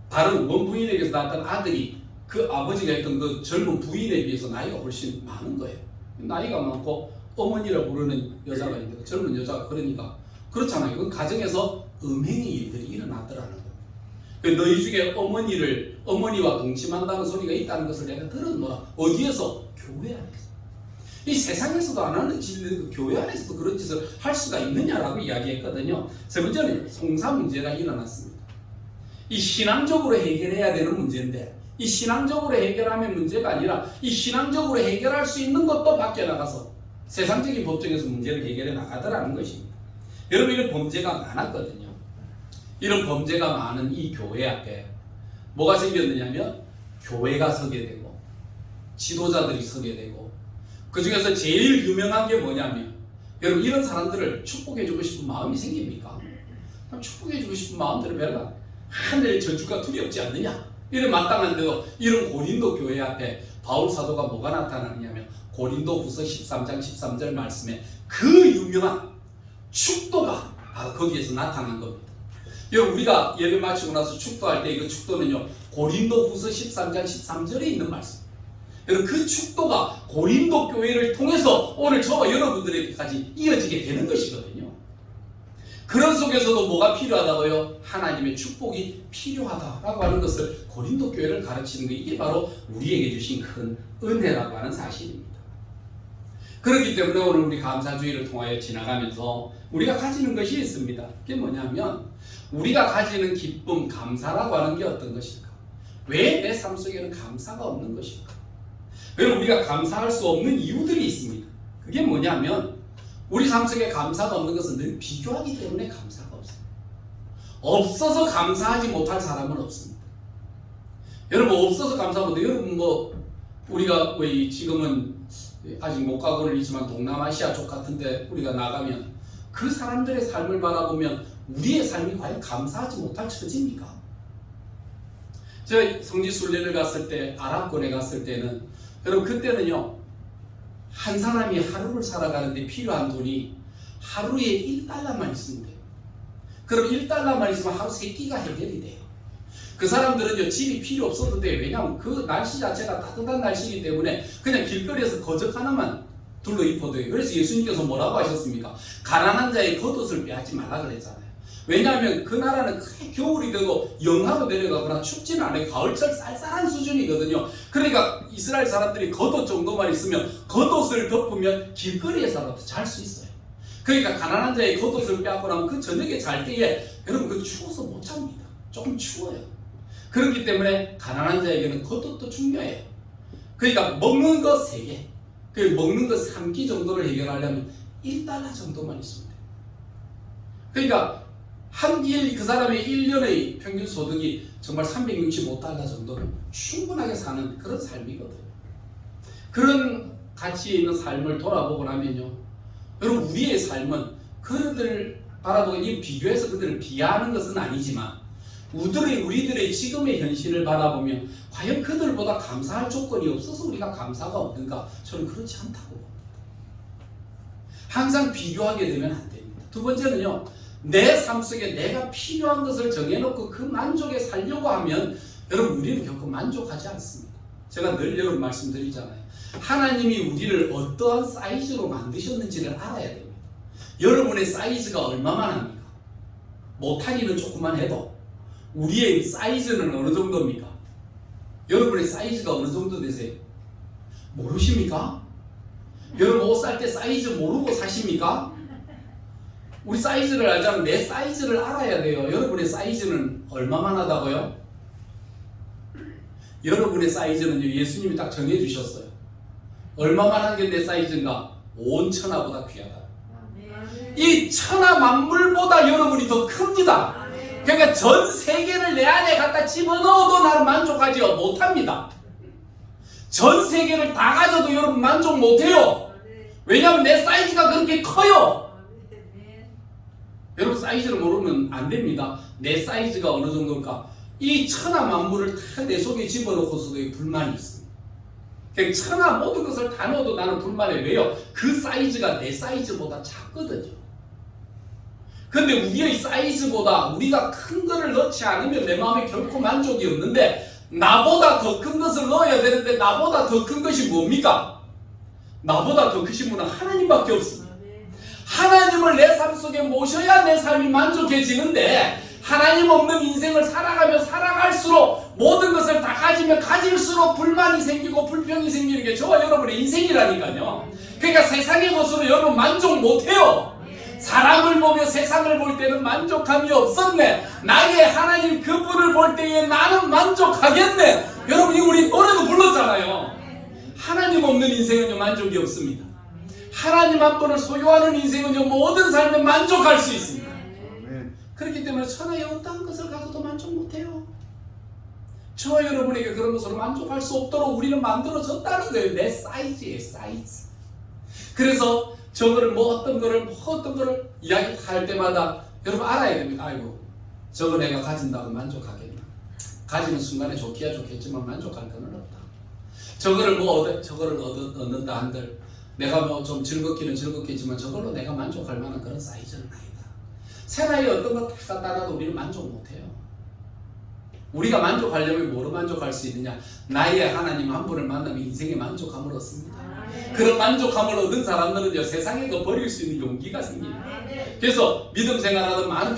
다른 원부인에게서 낳았던 아들이 그 아버지가 했던 그 젊은 부인에 비해서 나이가 훨씬 많은 거예요. 나이가 많고 어머니라 부르는 여자가 있는데 젊은 여자가 그러니까 그렇잖아요. 그 가정에서 음행의 일들이 일어났더라는 거예요. 너희 중에 어머니와 동침한다는 소리가 있다는 것을 내가 들었노라. 어디에서? 교회 안에서. 이 세상에서도 안 하는 짓을 교회 안에서도 그런 짓을 할 수가 있느냐라고 이야기했거든요. 세 번째는 송사 문제가 일어났습니다. 이 신앙적으로 해결해야 되는 문제인데 이 신앙적으로 해결하면 문제가 아니라 이 신앙적으로 해결할 수 있는 것도 밖에 나가서 세상적인 법정에서 문제를 해결해 나가더라는 것입니다. 여러분, 이런 범죄가 많았거든요. 이런 범죄가 많은 이 교회 앞에 뭐가 생겼느냐면 교회가 서게 되고 지도자들이 서게 되고 그 중에서 제일 유명한 게 뭐냐면 여러분, 이런 사람들을 축복해주고 싶은 마음이 생깁니까? 축복해주고 싶은 마음들을 별로 하늘의 저주가 두렵지 않느냐? 이런 마땅한데도 이런 고린도 교회 앞에 바울 사도가 뭐가 나타나느냐면 고린도 후서 13장 13절 말씀에 그 유명한 축도가 바로 거기에서 나타난 겁니다. 여러분, 우리가 예배 마치고 나서 축도할 때 그 축도는요 고린도 후서 13장 13절에 있는 말씀. 여러분, 그 축도가 고린도 교회를 통해서 오늘 저와 여러분들에게까지 이어지게 되는 것이거든요. 그런 속에서도 뭐가 필요하다고요? 하나님의 축복이 필요하다라고 하는 것을 고린도 교회를 가르치는 게 이게 바로 우리에게 주신 큰 은혜라고 하는 사실입니다. 그렇기 때문에 오늘 우리 감사주의를 통하여 지나가면서 우리가 가지는 것이 있습니다. 그게 뭐냐면 우리가 가지는 기쁨, 감사라고 하는 게 어떤 것일까? 왜 내 삶 속에는 감사가 없는 것일까? 왜 우리가 감사할 수 없는 이유들이 있습니다. 그게 뭐냐면 우리 삶 속에 감사가 없는 것은 늘 비교하기 때문에 감사가 없습니다. 없어서 감사하지 못할 사람은 없습니다. 여러분, 없어서 감사하면 여러분 우리가 왜 지금은 아직 못 가고는 있지만 동남아시아 쪽 같은데 우리가 나가면 그 사람들의 삶을 바라보면 우리의 삶이 과연 감사하지 못할 처지입니까? 제가 성지 순례를 갔을 때 아랍권에 갔을 때는 여러분 그때는요 한 사람이 하루를 살아가는데 필요한 돈이 하루에 1달러만 있으면 돼요. 그럼 1달러만 있으면 하루 3끼가 해결이 돼요. 그 사람들은요 집이 필요 없어도 돼요. 왜냐하면 그 날씨 자체가 따뜻한 날씨이기 때문에 그냥 길거리에서 거적 하나만 둘러 입어도 돼요. 그래서 예수님께서 뭐라고 하셨습니까? 가난한 자의 겉옷을 빼앗지 말라 그랬잖아요. 왜냐하면 그 나라는 크게 겨울이 되고 영하로 내려가거나 춥지는 않아요. 가을철 쌀쌀한 수준이거든요. 그러니까 이스라엘 사람들이 겉옷 정도만 있으면 겉옷을 덮으면 길거리에서라도 잘 수 있어요. 그러니까 가난한 자의 겉옷을 빼앗고 나면 그 저녁에 잘 때에 여러분 그 추워서 못 잡니다. 조금 추워요. 그렇기 때문에 가난한 자에게는 겉옷도 중요해요. 그러니까 먹는 거 3개, 그 먹는 거 3끼 정도를 해결하려면 1달러 정도만 있으면 돼요. 그러니까 그 사람의 1년의 평균 소득이 정말 365달러 정도는 충분하게 사는 그런 삶이거든요. 그런 가치에 있는 삶을 돌아보고 나면요, 여러분 우리의 삶은 그들을 바라보고 비교해서 그들을 비하하는 것은 아니지만 우리들의 지금의 현실을 바라보면 과연 그들보다 감사할 조건이 없어서 우리가 감사가 없는가? 저는 그렇지 않다고 봅니다. 항상 비교하게 되면 안 됩니다. 두 번째는요, 내 삶 속에 내가 필요한 것을 정해놓고 그 만족에 살려고 하면 여러분 우리는 결코 만족하지 않습니다. 제가 늘 여러분 말씀드리잖아요. 하나님이 우리를 어떠한 사이즈로 만드셨는지를 알아야 됩니다. 여러분의 사이즈가 얼마만 합니까? 못하기는 조금만 해도 우리의 사이즈는 어느 정도입니까? 여러분의 사이즈가 어느 정도 되세요? 모르십니까? 여러분 옷 살 때 사이즈 모르고 사십니까? 우리 사이즈를 알자면 내 사이즈를 알아야 돼요. 여러분의 사이즈는 얼마만 하다고요? 여러분의 사이즈는요, 예수님이 딱 정해주셨어요. 얼마만 한 게 내 사이즈인가? 온 천하보다 귀하다. 이 천하 만물보다 여러분이 더 큽니다. 그러니까 전 세계를 내 안에 갖다 집어넣어도 나는 만족하지요 못합니다. 전 세계를 다 가져도 여러분 만족 못해요. 왜냐하면 내 사이즈가 그렇게 커요. 여러분 사이즈를 모르면 안 됩니다. 내 사이즈가 어느 정도일까? 이 천하 만물을 다 내 속에 집어넣고서도 불만이 있습니다. 그러니까 천하 모든 것을 다 넣어도 나는 불만해. 왜요? 그 사이즈가 내 사이즈보다 작거든요. 근데 우리의 사이즈보다 우리가 큰 것을 넣지 않으면 내 마음에 결코 만족이 없는데 나보다 더 큰 것을 넣어야 되는데 나보다 더 큰 것이 뭡니까? 나보다 더 크신 분은 하나님밖에 없습니다. 하나님을 내 삶 속에 모셔야 내 삶이 만족해지는데 하나님 없는 인생을 살아가면 살아갈수록 모든 것을 다 가지면 가질수록 불만이 생기고 불평이 생기는 게 저와 여러분의 인생이라니까요. 그러니까 세상의 것으로 여러분 만족 못해요. 사람을 보며 세상을 볼 때는 만족함이 없었네. 나의 하나님 그분을 볼 때에 나는 만족하겠네. 여러분이 우리 노래도 불렀잖아요. 하나님 없는 인생은요 만족이 없습니다. 하나님 한 분을 소유하는 인생은요 모든 삶에 만족할 수 있습니다. 그렇기 때문에 천하의 어떠한 것을 가져도 만족 못해요. 저와 여러분에게 그런 것으로 만족할 수 없도록 우리는 만들어졌다는 거예요. 내 사이즈예요, 사이즈. 그래서 저거를 어떤 거를 이야기할 때마다 여러분 알아야 됩니다. 아이고, 저거 내가 가진다고 만족하겠나? 가지는 순간에 좋기야 좋겠지만 만족할 건 없다. 저거를 얻는다 한들 내가 좀 즐겁기는 즐겁겠지만 저걸로 내가 만족할 만한 그런 사이즈는 아니다. 세상에 어떤 것 다 갖다 놔도 우리는 만족 못해요. 우리가 만족하려면 뭐로 만족할 수 있느냐? 나의 하나님 한 분을 만나면 인생의 만족함을 얻습니다. 그런 만족함을 얻은 사람들은요 세상에 그 버릴 수 있는 용기가 생깁니다. 그래서 믿음 생활하던 많은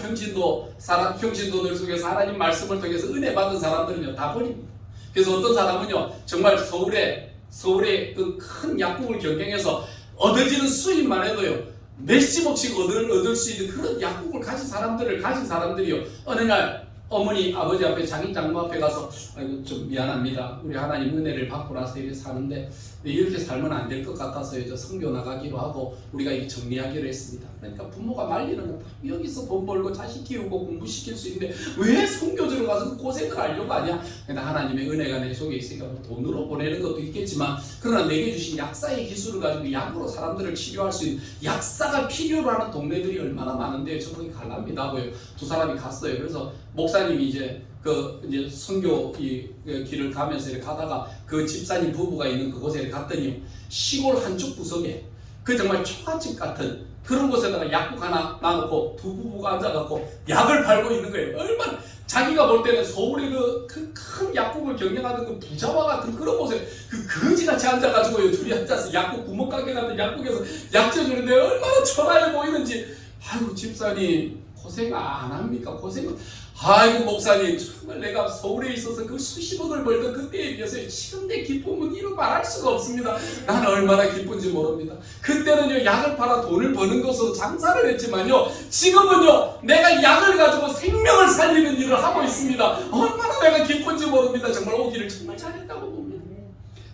평신도들 속에서 하나님 말씀을 통해서 은혜 받은 사람들은요 다 버립니다. 그래서 어떤 사람은요 정말 서울에 그 큰 약국을 경영해서 얻어지는 수입만 해도요 몇십억씩 얻을 수 있는 그런 약국을 가진 사람들이요 어느 날 어머니 아버지 앞에 장인 장모 앞에 가서 아이고 좀 미안합니다. 우리 하나님 은혜를 받고 나서 이렇게 사는데 이렇게 살면 안 될 것 같아서 이제 선교 나가기로 하고 우리가 이렇게 정리하기로 했습니다. 그러니까 부모가 말리는 거 여기서 돈 벌고 자식 키우고 공부시킬 수 있는데 왜 선교지로 가서 고생을 하려고 하냐? 그러니까 하나님의 은혜가 내 속에 있으니까 뭐 돈으로 보내는 것도 있겠지만 그러나 내게 주신 약사의 기술을 가지고 약으로 사람들을 치료할 수 있는 약사가 필요로 하는 동네들이 얼마나 많은데 저번에 갈랍니다고요. 두 사람이 갔어요. 그래서 목사님이 이제 선교 길을 가면서 이렇게 가다가 그 집사님 부부가 있는 그곳에 갔더니 시골 한쪽 구석에 그 정말 초가집 같은 그런 곳에다가 약국 하나 놔놓고 두 부부가 앉아갖고 약을 팔고 있는 거예요. 얼마나 자기가 볼 때는 서울의 그 큰 약국을 경영하던 그 부자와 같은 그런 곳에 그 거지같이 앉아가지고요 둘이 앉아서 약국 구멍가게 같은 약국에서 약 쪄주는데 얼마나 초라해 보이는지. 아이고 집사님 고생 안 합니까? 고생은 아이고 목사님 정말 내가 서울에 있어서 그 수십억을 벌던 그때에 비해서 지금 내 기쁨은 이루 말할 수가 없습니다. 나는 얼마나 기쁜지 모릅니다. 그때는요 약을 팔아 돈을 버는 것으로 장사를 했지만요 지금은요 내가 약을 가지고 생명을 살리는 일을 하고 있습니다. 얼마나 내가 기쁜지 모릅니다. 정말 오기를 정말 잘했다고 봅니다.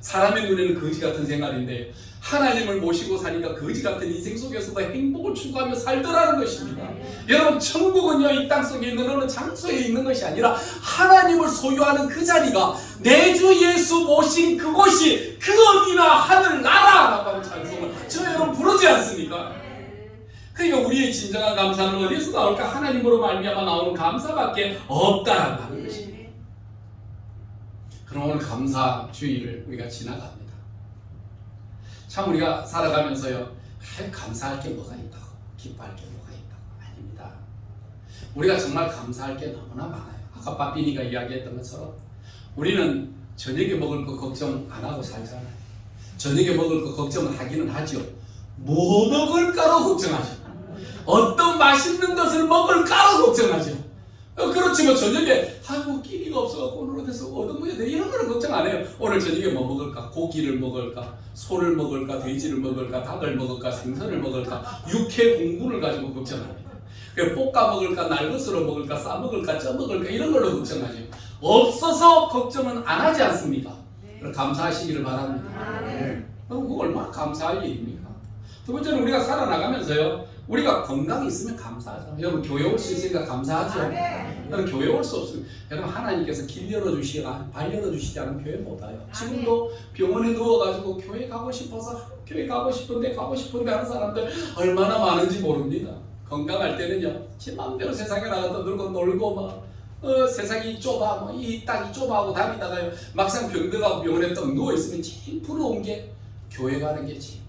사람의 눈에는 거지 같은 생활인데 하나님을 모시고 사니까 거지 같은 인생 속에서도 행복을 추구하며 살더라는 것입니다. 여러분 천국은요 이 땅 속에 있는 어느 장소에 있는 것이 아니라 하나님을 소유하는 그 자리가 내 주 예수 모신 그곳이 그 어디나 하늘 나라라고 하는 찬송을 저 여러분 부르지 않습니까? 그러니까 우리의 진정한 감사는 어디서 나올까? 하나님으로 말미암아 나오는 감사밖에 없다라고 하는 것입니다. 그럼 오늘 감사 주일을 우리가 지나갑니다. 참 우리가 살아가면서요 감사할 게 뭐가 있다고 기뻐할 게 뭐가 있다고 아닙니다. 우리가 정말 감사할 게 너무나 많아요. 아까 빠삐니가 이야기했던 것처럼 우리는 저녁에 먹을 거 걱정 안 하고 살잖아요. 저녁에 먹을 거 걱정을 하기는 하죠. 뭐 먹을까로 걱정하죠. 어떤 맛있는 것을 먹을까로 걱정하죠. 그렇지 뭐 저녁에 아이고 끼니가 없어갖고 오늘 어디서 얻어먹어야 돼 이런 거는 걱정 안 해요. 오늘 저녁에 뭐 먹을까? 고기를 먹을까? 소를 먹을까? 돼지를 먹을까? 닭을 먹을까? 생선을 먹을까? 육회 공군을 가지고 걱정합니다. 볶아 먹을까? 날것으로 먹을까? 싸 먹을까? 쪄 먹을까? 이런 걸로 걱정하죠. 없어서 걱정은 안 하지 않습니까? 감사하시기를 바랍니다. 그럼 그거 얼마나 감사할 일입니까? 두 번째는 우리가 살아나가면서요 우리가 건강이 있으면 감사하죠. 여러분 교회 올 수 있으니까 감사하죠. 여러분 교회 올 수 없으면 여러분 하나님께서 길 열어주시거나 발 열어주시지 않으면 교회 못 와요. 지금도 병원에 누워가지고 교회 가고 싶어서 교회 가고 싶은데 하는 사람들 얼마나 많은지 모릅니다. 건강할 때는요 제 마음대로 세상에 나가서 놀고 막 세상이 좁아 이 땅이 좁아 하고 다니다가요 막상 병들어가고 병원에 딱 누워있으면 제일 부러운 게 교회 가는 게 제일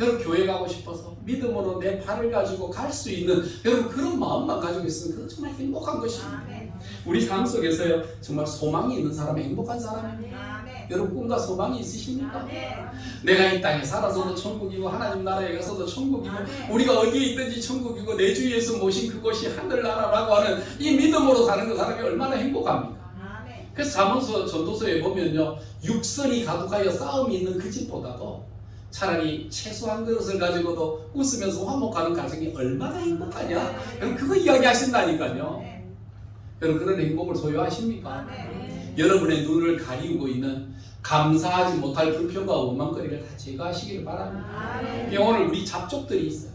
여러분 교회 가고 싶어서 믿음으로 내 발을 가지고 갈 수 있는 여러분 그런 마음만 가지고 있으면 그건 정말 행복한 것입니다. 우리 삶 속에서요 정말 소망이 있는 사람이 행복한 사람입니다. 여러분 꿈과 소망이 있으십니까? 내가 이 땅에 살아서도 천국이고 하나님 나라에 가서도 천국이고 우리가 어디에 있든지 천국이고 내 주 예수 모신 그곳이 하늘나라라고 하는 이 믿음으로 사는 그 사람이 얼마나 행복합니까? 그래서 잠언서 전도서에 보면요 육선이 가득하여 싸움이 있는 그 집보다도 차라리 채소 한 그릇을 가지고도 웃으면서 화목하는 가정이 얼마나 행복하냐? 여러분 그거 이야기하신다니까요. 여러분 그런 행복을 소유하십니까? 여러분의 눈을 가리우고 있는 감사하지 못할 불평과 원망거리를 다 제거하시기를 바랍니다. 오늘 우리 잡족들이 있어요.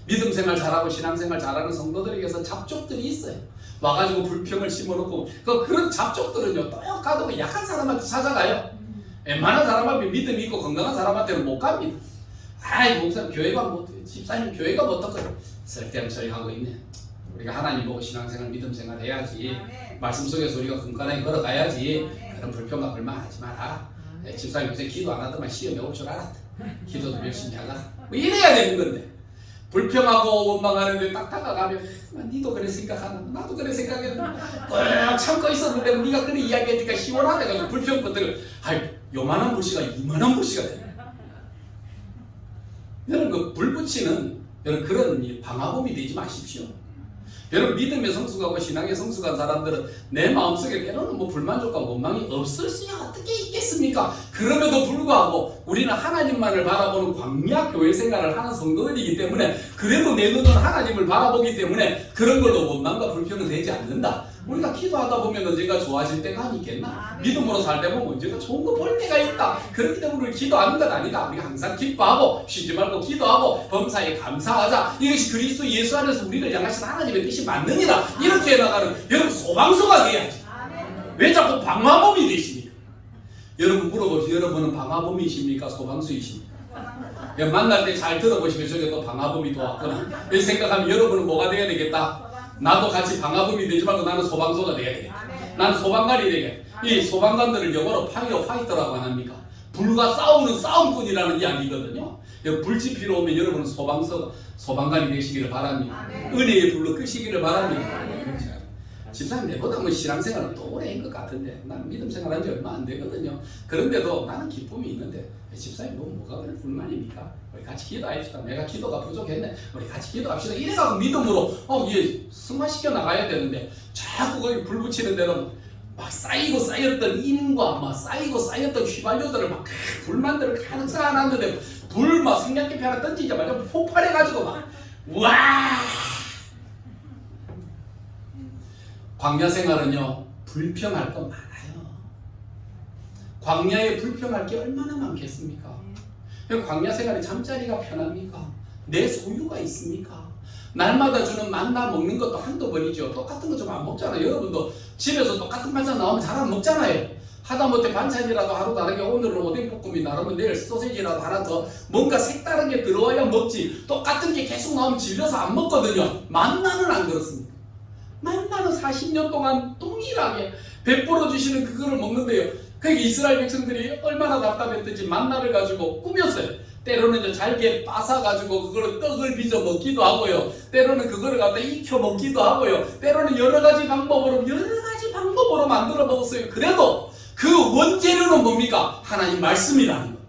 믿음 생활 잘하고 신앙생활 잘하는 성도들에게서 잡족들이 있어요. 와가지고 불평을 심어놓고 그런 잡족들은요 똑같고 약한 사람한테 찾아가요. 웬만한 사람한테 믿음이 있고 건강한 사람한테는 못 갑니다. 아이 목사님 교회가 못 집사님 교회가 못하거든. 쓸데없는 소리 하고 있네. 우리가 하나님 보고 신앙생활 믿음생활 해야지. 말씀 속에서 우리가 건강하게 걸어가야지. 그런 불평과 불만하지 마라. 집사님 요새 기도 안 하더만 시험 배울 줄 알았다. 기도도 열심히 하라. 뭐 이래야 되는 건데 불평하고 원망하는데 딱 다가가면 니도 그래 생각하나 나도 그래 생각했나 꼭 참고 있었는데 우리가 그래 이야기하니까 시원하다가 불평 것들을 요만한 불씨가 이만한 불씨가 돼. 여러분 그 불 붙이는 여러분 그런 방화범이 되지 마십시오. 여러분 믿음의 성숙하고 신앙의 성숙한 사람들은 내 마음속에 때로는 뭐 불만족과 원망이 없을 수야 어떻게 있겠습니까? 그럼에도 불구하고 우리는 하나님만을 바라보는 광야 교회 생활을 하는 성도들이기 때문에 그래도 내 눈은 하나님을 바라보기 때문에 그런 걸로 원망과 불평은 되지 않는다. 우리가 기도하다 보면 언젠가 좋아질 때가 있겠나? 믿음으로 살다 보면 언젠가 좋은 거 볼 때가 있다. 그렇기 때문에 우리 기도하는 건 아니다. 우리가 항상 기뻐하고 쉬지 말고 기도하고 범사에 감사하자. 이것이 그리스도 예수 안에서 우리를 향하신 하나님의 뜻이 맞느니라. 이렇게 해나가는 여러분 소방서가 돼야지. 왜 자꾸 방화범이 되십니까? 여러분 물어보세요. 여러분은 방화범이십니까? 소방서이십니까? 만날 때 잘 들어보시면 저게 또 방화범이 또 왔구나. 이렇게 생각하면 여러분은 뭐가 돼야 되겠다? 나도 같이 방화범이 되지 말고 나는 소방서가 돼야 되겠다. 나는 소방관이 되겠다. 이 소방관들을 영어로 파이어 파이터라고 안 합니까? 불과 싸우는 싸움꾼이라는 이야기거든요. 불지피로 오면 여러분은 소방관이 되시기를 바랍니다. 은혜의 불로 끄시기를 바랍니다. 집사님 내보다 뭐 신앙생활은 또 오래인 것 같은데 나는 믿음생활 한 지 얼마 안 되거든요. 그런데도 나는 기쁨이 있는데 집사님 뭐가 그래 불만입니까? 우리 같이 기도합시다. 내가 기도가 부족했네. 우리 같이 기도합시다. 이래가지고 믿음으로 승화시켜 나가야 되는데 자꾸 거기 불 붙이는 대로 막 쌓이고 쌓였던 인과 막 쌓이고 쌓였던 휘발유들을 막 불만들을 가득 쌓아놨는데 불 막 성냥개피 하나 던지자마자 폭발해가지고 막 와! 광야 생활은요 불평할 거 많아요. 광야에 불평할 게 얼마나 많겠습니까? 광야 생활에 잠자리가 편합니까? 내 소유가 있습니까? 날마다 주는 만나 먹는 것도 한두 번이죠. 똑같은 거 좀 안 먹잖아요. 여러분도 집에서 똑같은 반찬 나오면 잘 안 먹잖아요. 하다못해 반찬이라도 하루 다르게 오늘은 오뎅볶음이 나오면 내일 소세지라도 하나 더 뭔가 색다른 게 들어와야 먹지. 똑같은 게 계속 나오면 질려서 안 먹거든요. 만나는 안 그렇습니다. 만나는 40년 동안 동일하게 베풀어 주시는 그거를 먹는데요. 그러니까 이스라엘 백성들이 얼마나 답답했든지 만나를 가지고 꾸몄어요. 때로는 잘게 빻아가지고 그걸 떡을 빚어 먹기도 하고요. 때로는 그거를 갖다 익혀 먹기도 하고요. 때로는 여러 가지 방법으로 만들어 먹었어요. 그래도 그 원재료는 뭡니까? 하나님 말씀이라는 거예요.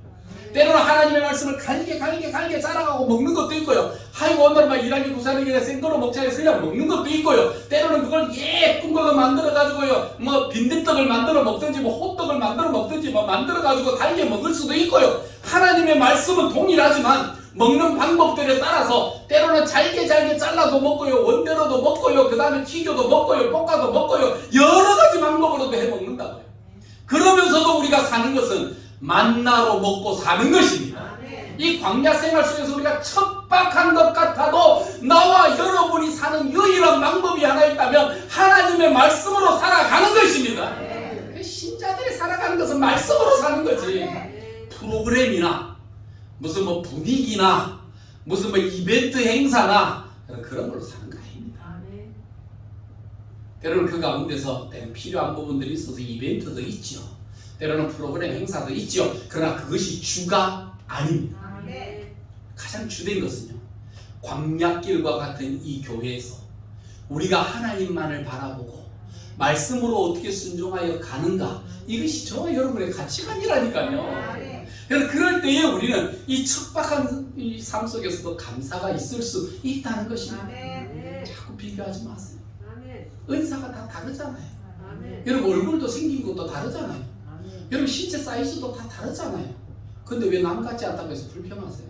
때로는 하나님의 말씀을 갈게 자라가고 먹는 것도 있고요. 아이고 오늘 막 일하기 부산하게 생거로 먹자 해서 먹는 것도 있고요. 때로는 그걸 예쁜 걸로 만들어가지고요. 뭐 빈대떡을 만들어 먹든지 뭐 호떡을 만들어 먹든지 뭐 만들어가지고 달게 먹을 수도 있고요. 하나님의 말씀은 동일하지만 먹는 방법들에 따라서 때로는 잘게 잘라도 먹고요. 원대로도 먹고요. 그 다음에 튀겨도 먹고요. 볶아도 먹고요. 여러 가지 방법으로도 해 먹는다고요. 그러면서도 우리가 사는 것은 만나로 먹고 사는 것입니다. 이 광야 생활 속에서 우리가 척박한 것 같아도 나와 여러분이 사는 유일한 방법이 하나 있다면 하나님의 말씀으로 살아가는 것입니다. 신자들이 살아가는 것은 말씀으로 사는 거지. 프로그램이나 무슨 뭐 분위기나 무슨 뭐 이벤트 행사나 그런 걸로 사는 거 아닙니다. 때로는 그 가운데서 필요한 부분들이 있어서 이벤트도 있죠. 때로는 프로그램 행사도 있죠. 그러나 그것이 주가 아닙니다. 가장 주된 것은요. 광야길과 같은 이 교회에서 우리가 하나님만을 바라보고 말씀으로 어떻게 순종하여 가는가, 이것이 저와 여러분의 가치관이라니까요. 그래서 그럴 때에 우리는 이 척박한 이 삶 속에서도 감사가 있을 수 있다는 것입니다. 자꾸 비교하지 마세요. 은사가 다 다르잖아요. 여러분 얼굴도 생긴 것도 다르잖아요. 여러분 신체 사이즈도 다 다르잖아요. 근데 왜 남 같지 않다고 해서 불평하세요?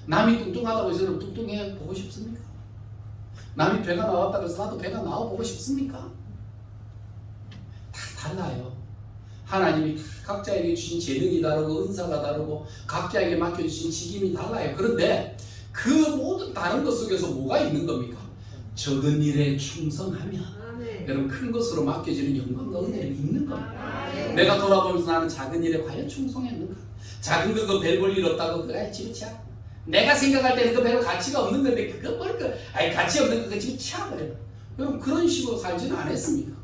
남이 뚱뚱하다고 해서 여러분 뚱뚱해 보고 싶습니까? 남이 배가 나왔다고 해서 나도 배가 나와보고 싶습니까? 다 달라요. 하나님이 각자에게 주신 재능이 다르고 은사가 다르고 각자에게 맡겨주신 직임이 달라요. 그런데 그 모든 다른 것 속에서 뭐가 있는 겁니까? 적은 일에 충성하면 여러분 큰 것으로 맡겨지는 영광과 은혜는 있는 겁니다. 내가 돌아보면서 나는 작은 일에 과연 충성했는가? 작은 거 별 볼 일 없다고 그거 집어치워. 내가 생각할 때는 그 별로 가치가 없는 건데 그거 뭘까? 아니 가치 없는 거 집어치워버려. 여러분 그런 식으로 살지는 않았습니까?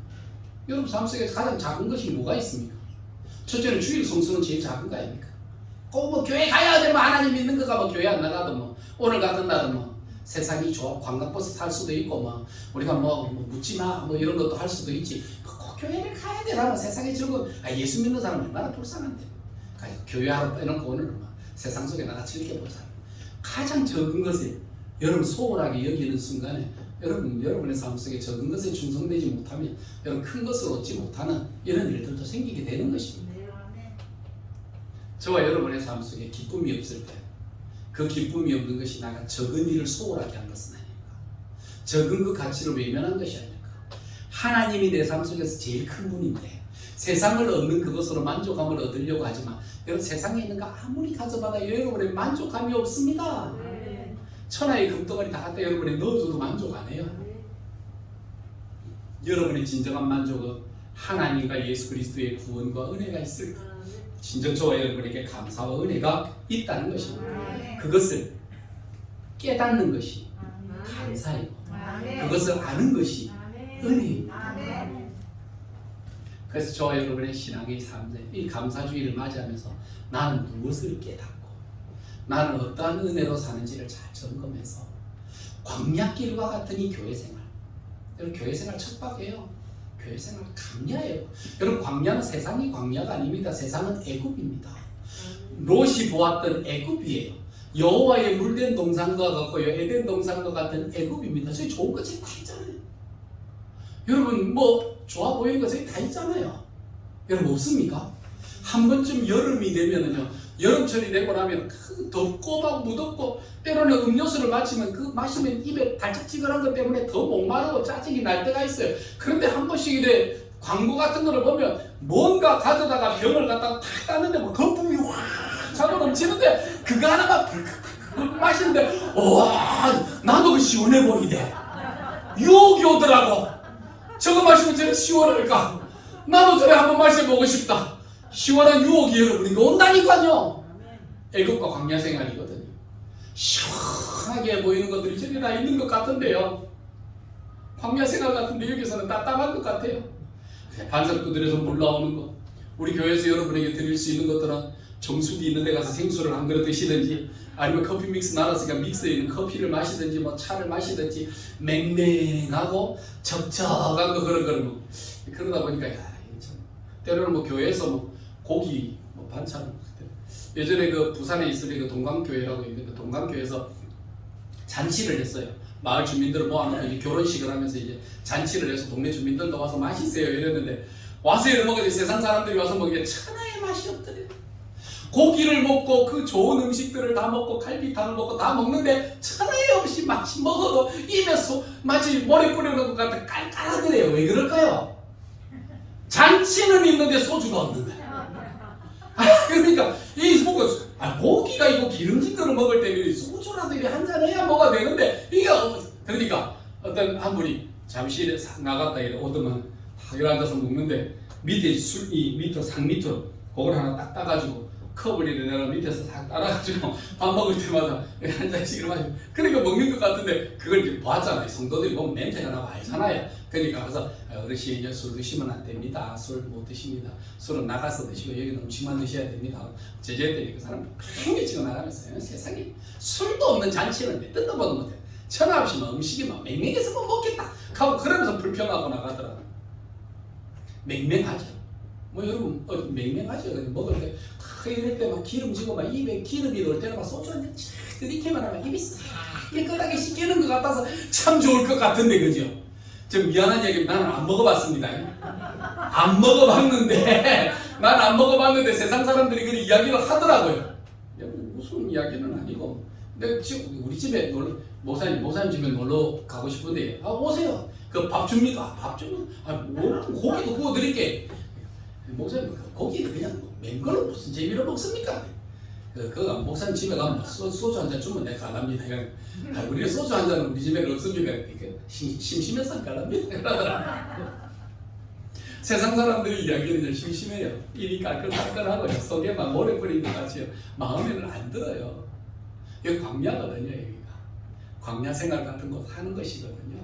여러분 삶 속에 가장 작은 것이 뭐가 있습니까? 첫째는 주일 성수는 제일 작은 거 아닙니까? 꼭 뭐 교회 가야 돼, 뭐 하나님 믿는 거가 뭐 교회 안 나가도 뭐 오늘 같은 날은 뭐 세상이 좋아 관광버스 탈 수도 있고 뭐 우리가 뭐 묻지 마 뭐 이런 것도 할 수도 있지. 꼭 교회를 가야 되라면 세상에 즐거운 예수 믿는 사람 얼마나 불쌍한데. 교회 하루 빼놓고 오늘 뭐 세상 속에 나가 즐겨보자. 가장 적은 것에 여러분 소홀하게 여기는 순간에 여러분의 삶 속에 적은 것에 충성되지 못하면 여러분 큰 것을 얻지 못하는 이런 일들도 생기게 되는 것입니다. 저와 여러분의 삶 속에 기쁨이 없을 때 그 기쁨이 없는 것이 나가 적은 일을 소홀하게 한 것은 아닙니까? 적은 그 가치를 외면한 것이 아닙니까? 하나님이 내 삶 속에서 제일 큰 분인데 세상을 얻는 그것으로 만족감을 얻으려고 하지만 여러분 세상에 있는 거 아무리 가져봐도 여러분의 만족감이 없습니다. 천하의 금덩어리 다 갖다 여러분에 넣어줘도 만족 안 해요. 여러분의 진정한 만족은 하나님과 예수 그리스도의 구원과 은혜가 있을 때 진정 저와 여러분에게 감사와 은혜가 있다는 것입니다. 그것을 깨닫는 것이 감사이고 그것을 아는 것이 은혜입니다. 그래서 저와 여러분의 신앙의 삶에 이 감사주의를 맞이하면서 나는 무엇을 깨닫고 나는 어떠한 은혜로 사는지를 잘 점검해서 광야길과 같은 이 교회생활, 여러분 교회생활 척박해요. 교회생활 강야예요. 여러분 광야는 세상이 광야가 아닙니다. 세상은 애굽입니다. 롯이 보았던 애굽이에요. 여호와의 물된 동산과 같고요 에덴 동산과 같은 애굽입니다. 저희 좋은 거 저희 다 있잖아요. 여러분 뭐 좋아 보이는 거 저희 다 있잖아요. 여러분 없습니까? 한 번쯤 여름이 되면은요, 여름철이 되고 나면 덥고 막 무덥고 때로는 음료수를 마시면 입에 달짝지근한 것 때문에 더 목마르고 짜증이 날 때가 있어요. 그런데 한 번씩 이래 광고 같은 거를 보면 뭔가 가져다가 병을 갖다가 탁 따는데 뭐 거품이 확 차고 넘치는데 그거 하나만 마시는데 와 나도 그 시원해 보이대. 유혹이 오더라고. 저거 마시면 저래 시원할까? 나도 저래 한번 마셔보고 싶다. 시원한 유혹이 여러분이 온다니까요. 애국과 광야 생활이거든요. 시원하게 보이는 것들이 저기 다 있는 것 같은데요. 광야 생활 같은데 여기서는 답답한 것 같아요. 반석구들에서 물 나오는 것, 우리 교회에서 여러분에게 드릴 수 있는 것들은 정수기 있는 데 가서 생수를 한 그릇 드시든지 아니면 커피 믹스 나눠서 믹스에 있는 커피를 마시든지 뭐 차를 마시든지 맹맹하고 적적한 거 그런 거를 뭐 그러다 보니까 때로는 뭐 교회에서 뭐 고기 뭐 반찬 예전에 그 부산에 있을 그 동강교회라고 있는데 그 동강교회에서 잔치를 했어요. 마을 주민들을 모아놓고 이제 결혼식을 하면서 이제 잔치를 해서 동네 주민들도 와서 마시세요 이랬는데 와서 이런 먹으니 세상 사람들이 와서 먹기에 천하의 맛이 없더래요. 고기를 먹고 그 좋은 음식들을 다 먹고 갈비탕을 먹고 다 먹는데 천하의 없이 맛이 먹어도 입에서 마치 모래 뿌려놓은 것 같아 깔깔하더래요. 왜 그럴까요? 잔치는 있는데 소주가 없는 거야. 그러니까 이 고기가 이거 기름진 거를 먹을 때 소주라도 한잔 해야 뭐가 되는데 이게 그러니까 어떤 한 분이 잠시 나갔다 이래 오더만 여기 앉아서 먹는데 밑에 밑으로 상 밑으로 그걸 하나 딱 따가지고 컵을 이래 내가 밑에서 싹 따라가지고 밥 먹을 때마다 한 잔씩 이러면 그러니까 먹는 것 같은데 그걸 이제 봤잖아요. 성도들이 보면 냄새가 나고 알잖아요. 그러니까 그래서 어르신 이제 술 드시면 안 됩니다. 술 못 드십니다. 술은 나가서 드시고 여기는 음식만 드셔야 됩니다. 제자들이 그 사람 크게 치고 나가면서 세상에 술도 없는 잔치는 뜯어보도 못해. 천하 없이 뭐 음식이 막 맹맹해서 뭐 먹겠다 하고 그러면서 불평하고 나가더라고요. 맹맹하죠. 뭐 여러분 맹맹하죠. 먹을 때 이럴 때 막 기름지고 막 입에 기름이 돌 때는 막 소주 한잔 이렇게만 하면 입이 싹 깨끗하게 씻기는 것 같아서 참 좋을 것 같은데, 그죠? 좀 미안한 얘기, 나는 안 먹어봤습니다. 안 먹어봤는데 난 안 먹어봤는데 세상 사람들이 그런 이야기를 하더라고요. 무슨 이야기는 아니고, 근데 지금 우리 집에 목사님 집에 놀러 가고 싶은데 오세요. 그 밥 줍니까? 밥 주면 고기도 구워 드릴게. 목사님 고기를 그냥 맨걸로 무슨 재미로 먹습니까? 그 목사님 집에 가면 소주 한 잔 주면 내가 갈랍니다. 우리 소주 한 잔은 우리 집에는 없습니다. 심심해서 갈랍니다. 그러더라. 세상 사람들의 이야기는 심심해요. 입이 깔끔깔끔하고요. 속에만 모래 뿌린 것 같이요. 마음에는 안 들어요. 여기 광야거든요. 여기가 광야 생활 같은 거 하는 것이거든요.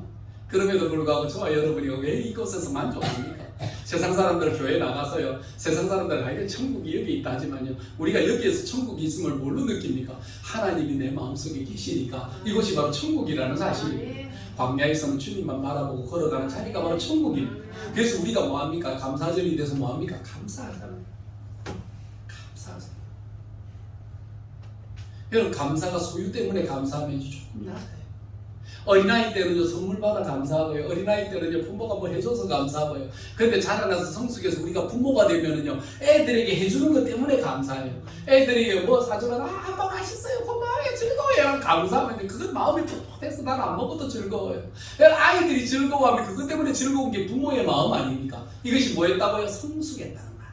그럼에도 불구하고 저와 여러분이 왜 이곳에서 만족합니까? 세상 사람들 교회 나가서요, 세상 사람들 알게 천국이 여기 있다 하지만요, 우리가 여기에서 천국이 있음을 뭘로 느낍니까? 하나님이 내 마음속에 계시니까 이곳이 바로 천국이라는 사실입니다. 광야에서는 주님만 바라보고 걸어가는 자리가 바로 천국입니다. 그래서 우리가 뭐합니까? 감사절이 돼서 뭐합니까? 감사하잖아요. 감사하잖아요. 여러분, 감사가 소유 때문에 감사하면 조금 낮아요. 어린아이 때는요, 선물 받아 감사하고요, 어린아이 때는요, 부모가 뭐 해줘서 감사하고요. 그런데 자라나서 성숙해서 우리가 부모가 되면은요, 애들에게 해주는 것 때문에 감사해요. 애들에게 뭐 사주면 아빠 맛있어요, 고마워요, 즐거워요, 감사하면 그건 마음이 풋풋해서 난 안 먹어도 즐거워요. 아이들이 즐거워하면 그것 때문에 즐거운 게 부모의 마음 아닙니까? 이것이 뭐였다고요? 성숙했다는 말,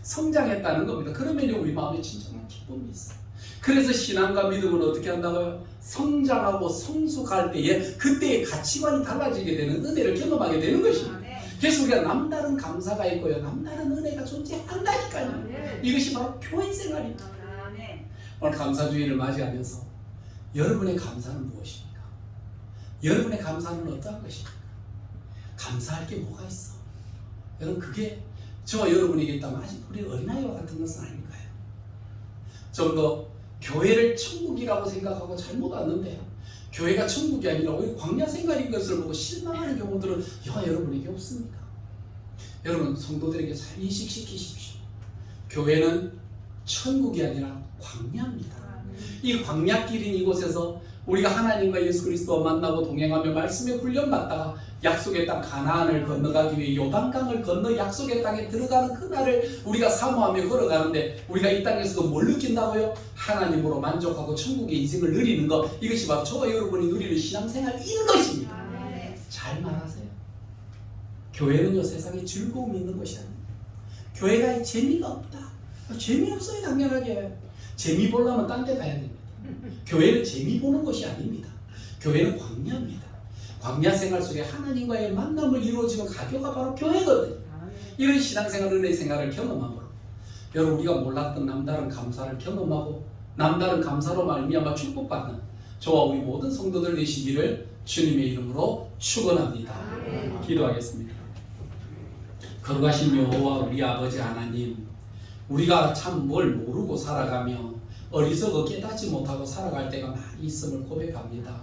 성장했다는 겁니다. 그러면 우리 마음에 진정한 기쁨이 있어요. 그래서 신앙과 믿음은 어떻게 한다고요? 성장하고 성숙할 때에 그때의 가치관이 달라지게 되는 은혜를 경험하게 되는 것입니다. 그래서 우리가 남다른 감사가 있고요, 남다른 은혜가 존재한다니까요. 이것이 바로 교회 생활입니다. 오늘 감사주의를 맞이하면서 여러분의 감사는 무엇입니까? 여러분의 감사는 어떠한 것입니까? 감사할 게 뭐가 있어? 여러분, 그게 저와 여러분에게 있다면 아직 우리 어린아이와 같은 것은 아닐까요? 좀 더 교회를 천국이라고 생각하고 잘못 왔는데요, 교회가 천국이 아니라 오히려 광야 생활인 것을 보고 실망하는 경우들은 여러분에게 없습니까? 여러분, 성도들에게 잘 인식시키십시오. 교회는 천국이 아니라 광야입니다. 이 광야길인 이곳에서 우리가 하나님과 예수 그리스도와 만나고 동행하며 말씀에 훈련받다가 약속의 땅 가나안을 건너가기 위해 요단강을 건너 약속의 땅에 들어가는 그날을 우리가 사모하며 걸어가는데, 우리가 이 땅에서도 뭘 느낀다고요? 하나님으로 만족하고 천국의 인생을 누리는 것, 이것이 바로 저와 여러분이 누리는 신앙생활인 것입니다. 잘 말하세요. 교회는요, 세상에 즐거움이 있는 것이 아닙니다. 교회가 재미가 없다, 재미없어요. 당연하게 재미 보려면 딴 데 가야 됩니다. 교회는 재미 보는 것이 아닙니다. 교회는 광야입니다. 광야 생활 속에 하나님과의 만남을 이루어지는 가교가 바로 교회거든요. 이런 신앙생활, 은혜 생활을 경험함으로 여러분, 우리가 몰랐던 남다른 감사를 경험하고 남다른 감사로 말미암아 축복받는 저와 우리 모든 성도들 되시기를 주님의 이름으로 축원합니다. 기도하겠습니다. 거룩하신 여호와 우리 아버지 하나님, 우리가 참 뭘 모르고 살아가며 어리석어 깨닫지 못하고 살아갈 때가 많이 있음을 고백합니다.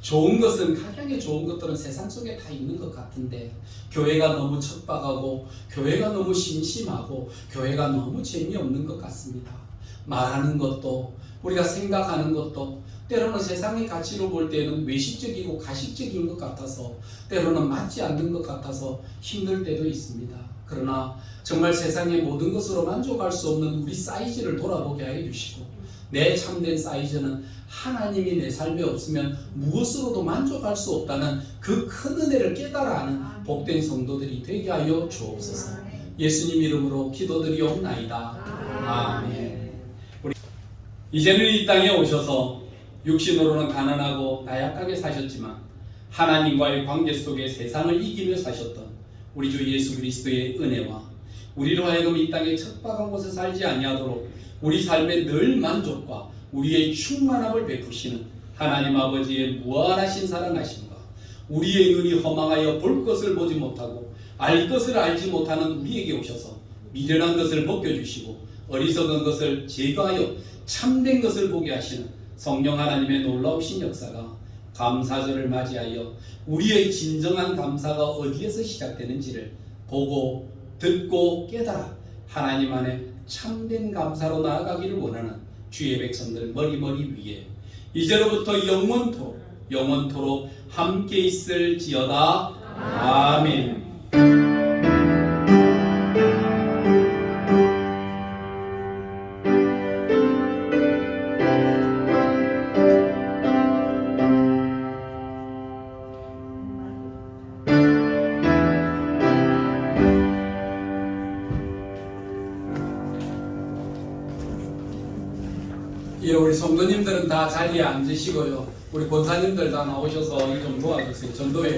좋은 것은, 가장의 좋은 것들은 세상 속에 다 있는 것 같은데, 교회가 너무 척박하고 교회가 너무 심심하고 교회가 너무 재미없는 것 같습니다. 말하는 것도, 우리가 생각하는 것도 때로는 세상의 가치로 볼 때는 외식적이고 가식적인 것 같아서, 때로는 맞지 않는 것 같아서 힘들 때도 있습니다. 그러나 정말 세상의 모든 것으로 만족할 수 없는 우리 사이즈를 돌아보게 하여 주시고, 내 참된 사이즈는 하나님이 내 삶에 없으면 무엇으로도 만족할 수 없다는 그 큰 은혜를 깨달아 하는 복된 성도들이 되게 하여 주옵소서. 예수님 이름으로 기도드리옵나이다. 아멘. 이제는 이 땅에 오셔서 육신으로는 가난하고 나약하게 사셨지만 하나님과의 관계 속에 세상을 이기며 사셨던 우리 주 예수 그리스도의 은혜와 우리로 하여금 이 땅에 척박한 곳에 살지 아니하도록 우리 삶의 늘 만족과 우리의 충만함을 베푸시는 하나님 아버지의 무한하신 사랑하심과 우리의 눈이 허망하여 볼 것을 보지 못하고 알 것을 알지 못하는 우리에게 오셔서 미련한 것을 벗겨주시고 어리석은 것을 제거하여 참된 것을 보게 하시는 성령 하나님의 놀라우신 역사가 감사절을 맞이하여 우리의 진정한 감사가 어디에서 시작되는지를 보고 듣고 깨달아 하나님 안에 참된 감사로 나아가기를 원하는 주의 백성들 머리머리 위에 이제로부터 영원토록 함께 있을지어다. 아멘. 예, 우리 성도님들은 다 자리에 앉으시고요. 우리 권사님들 다 나오셔서 좀 도와주세요. 전도회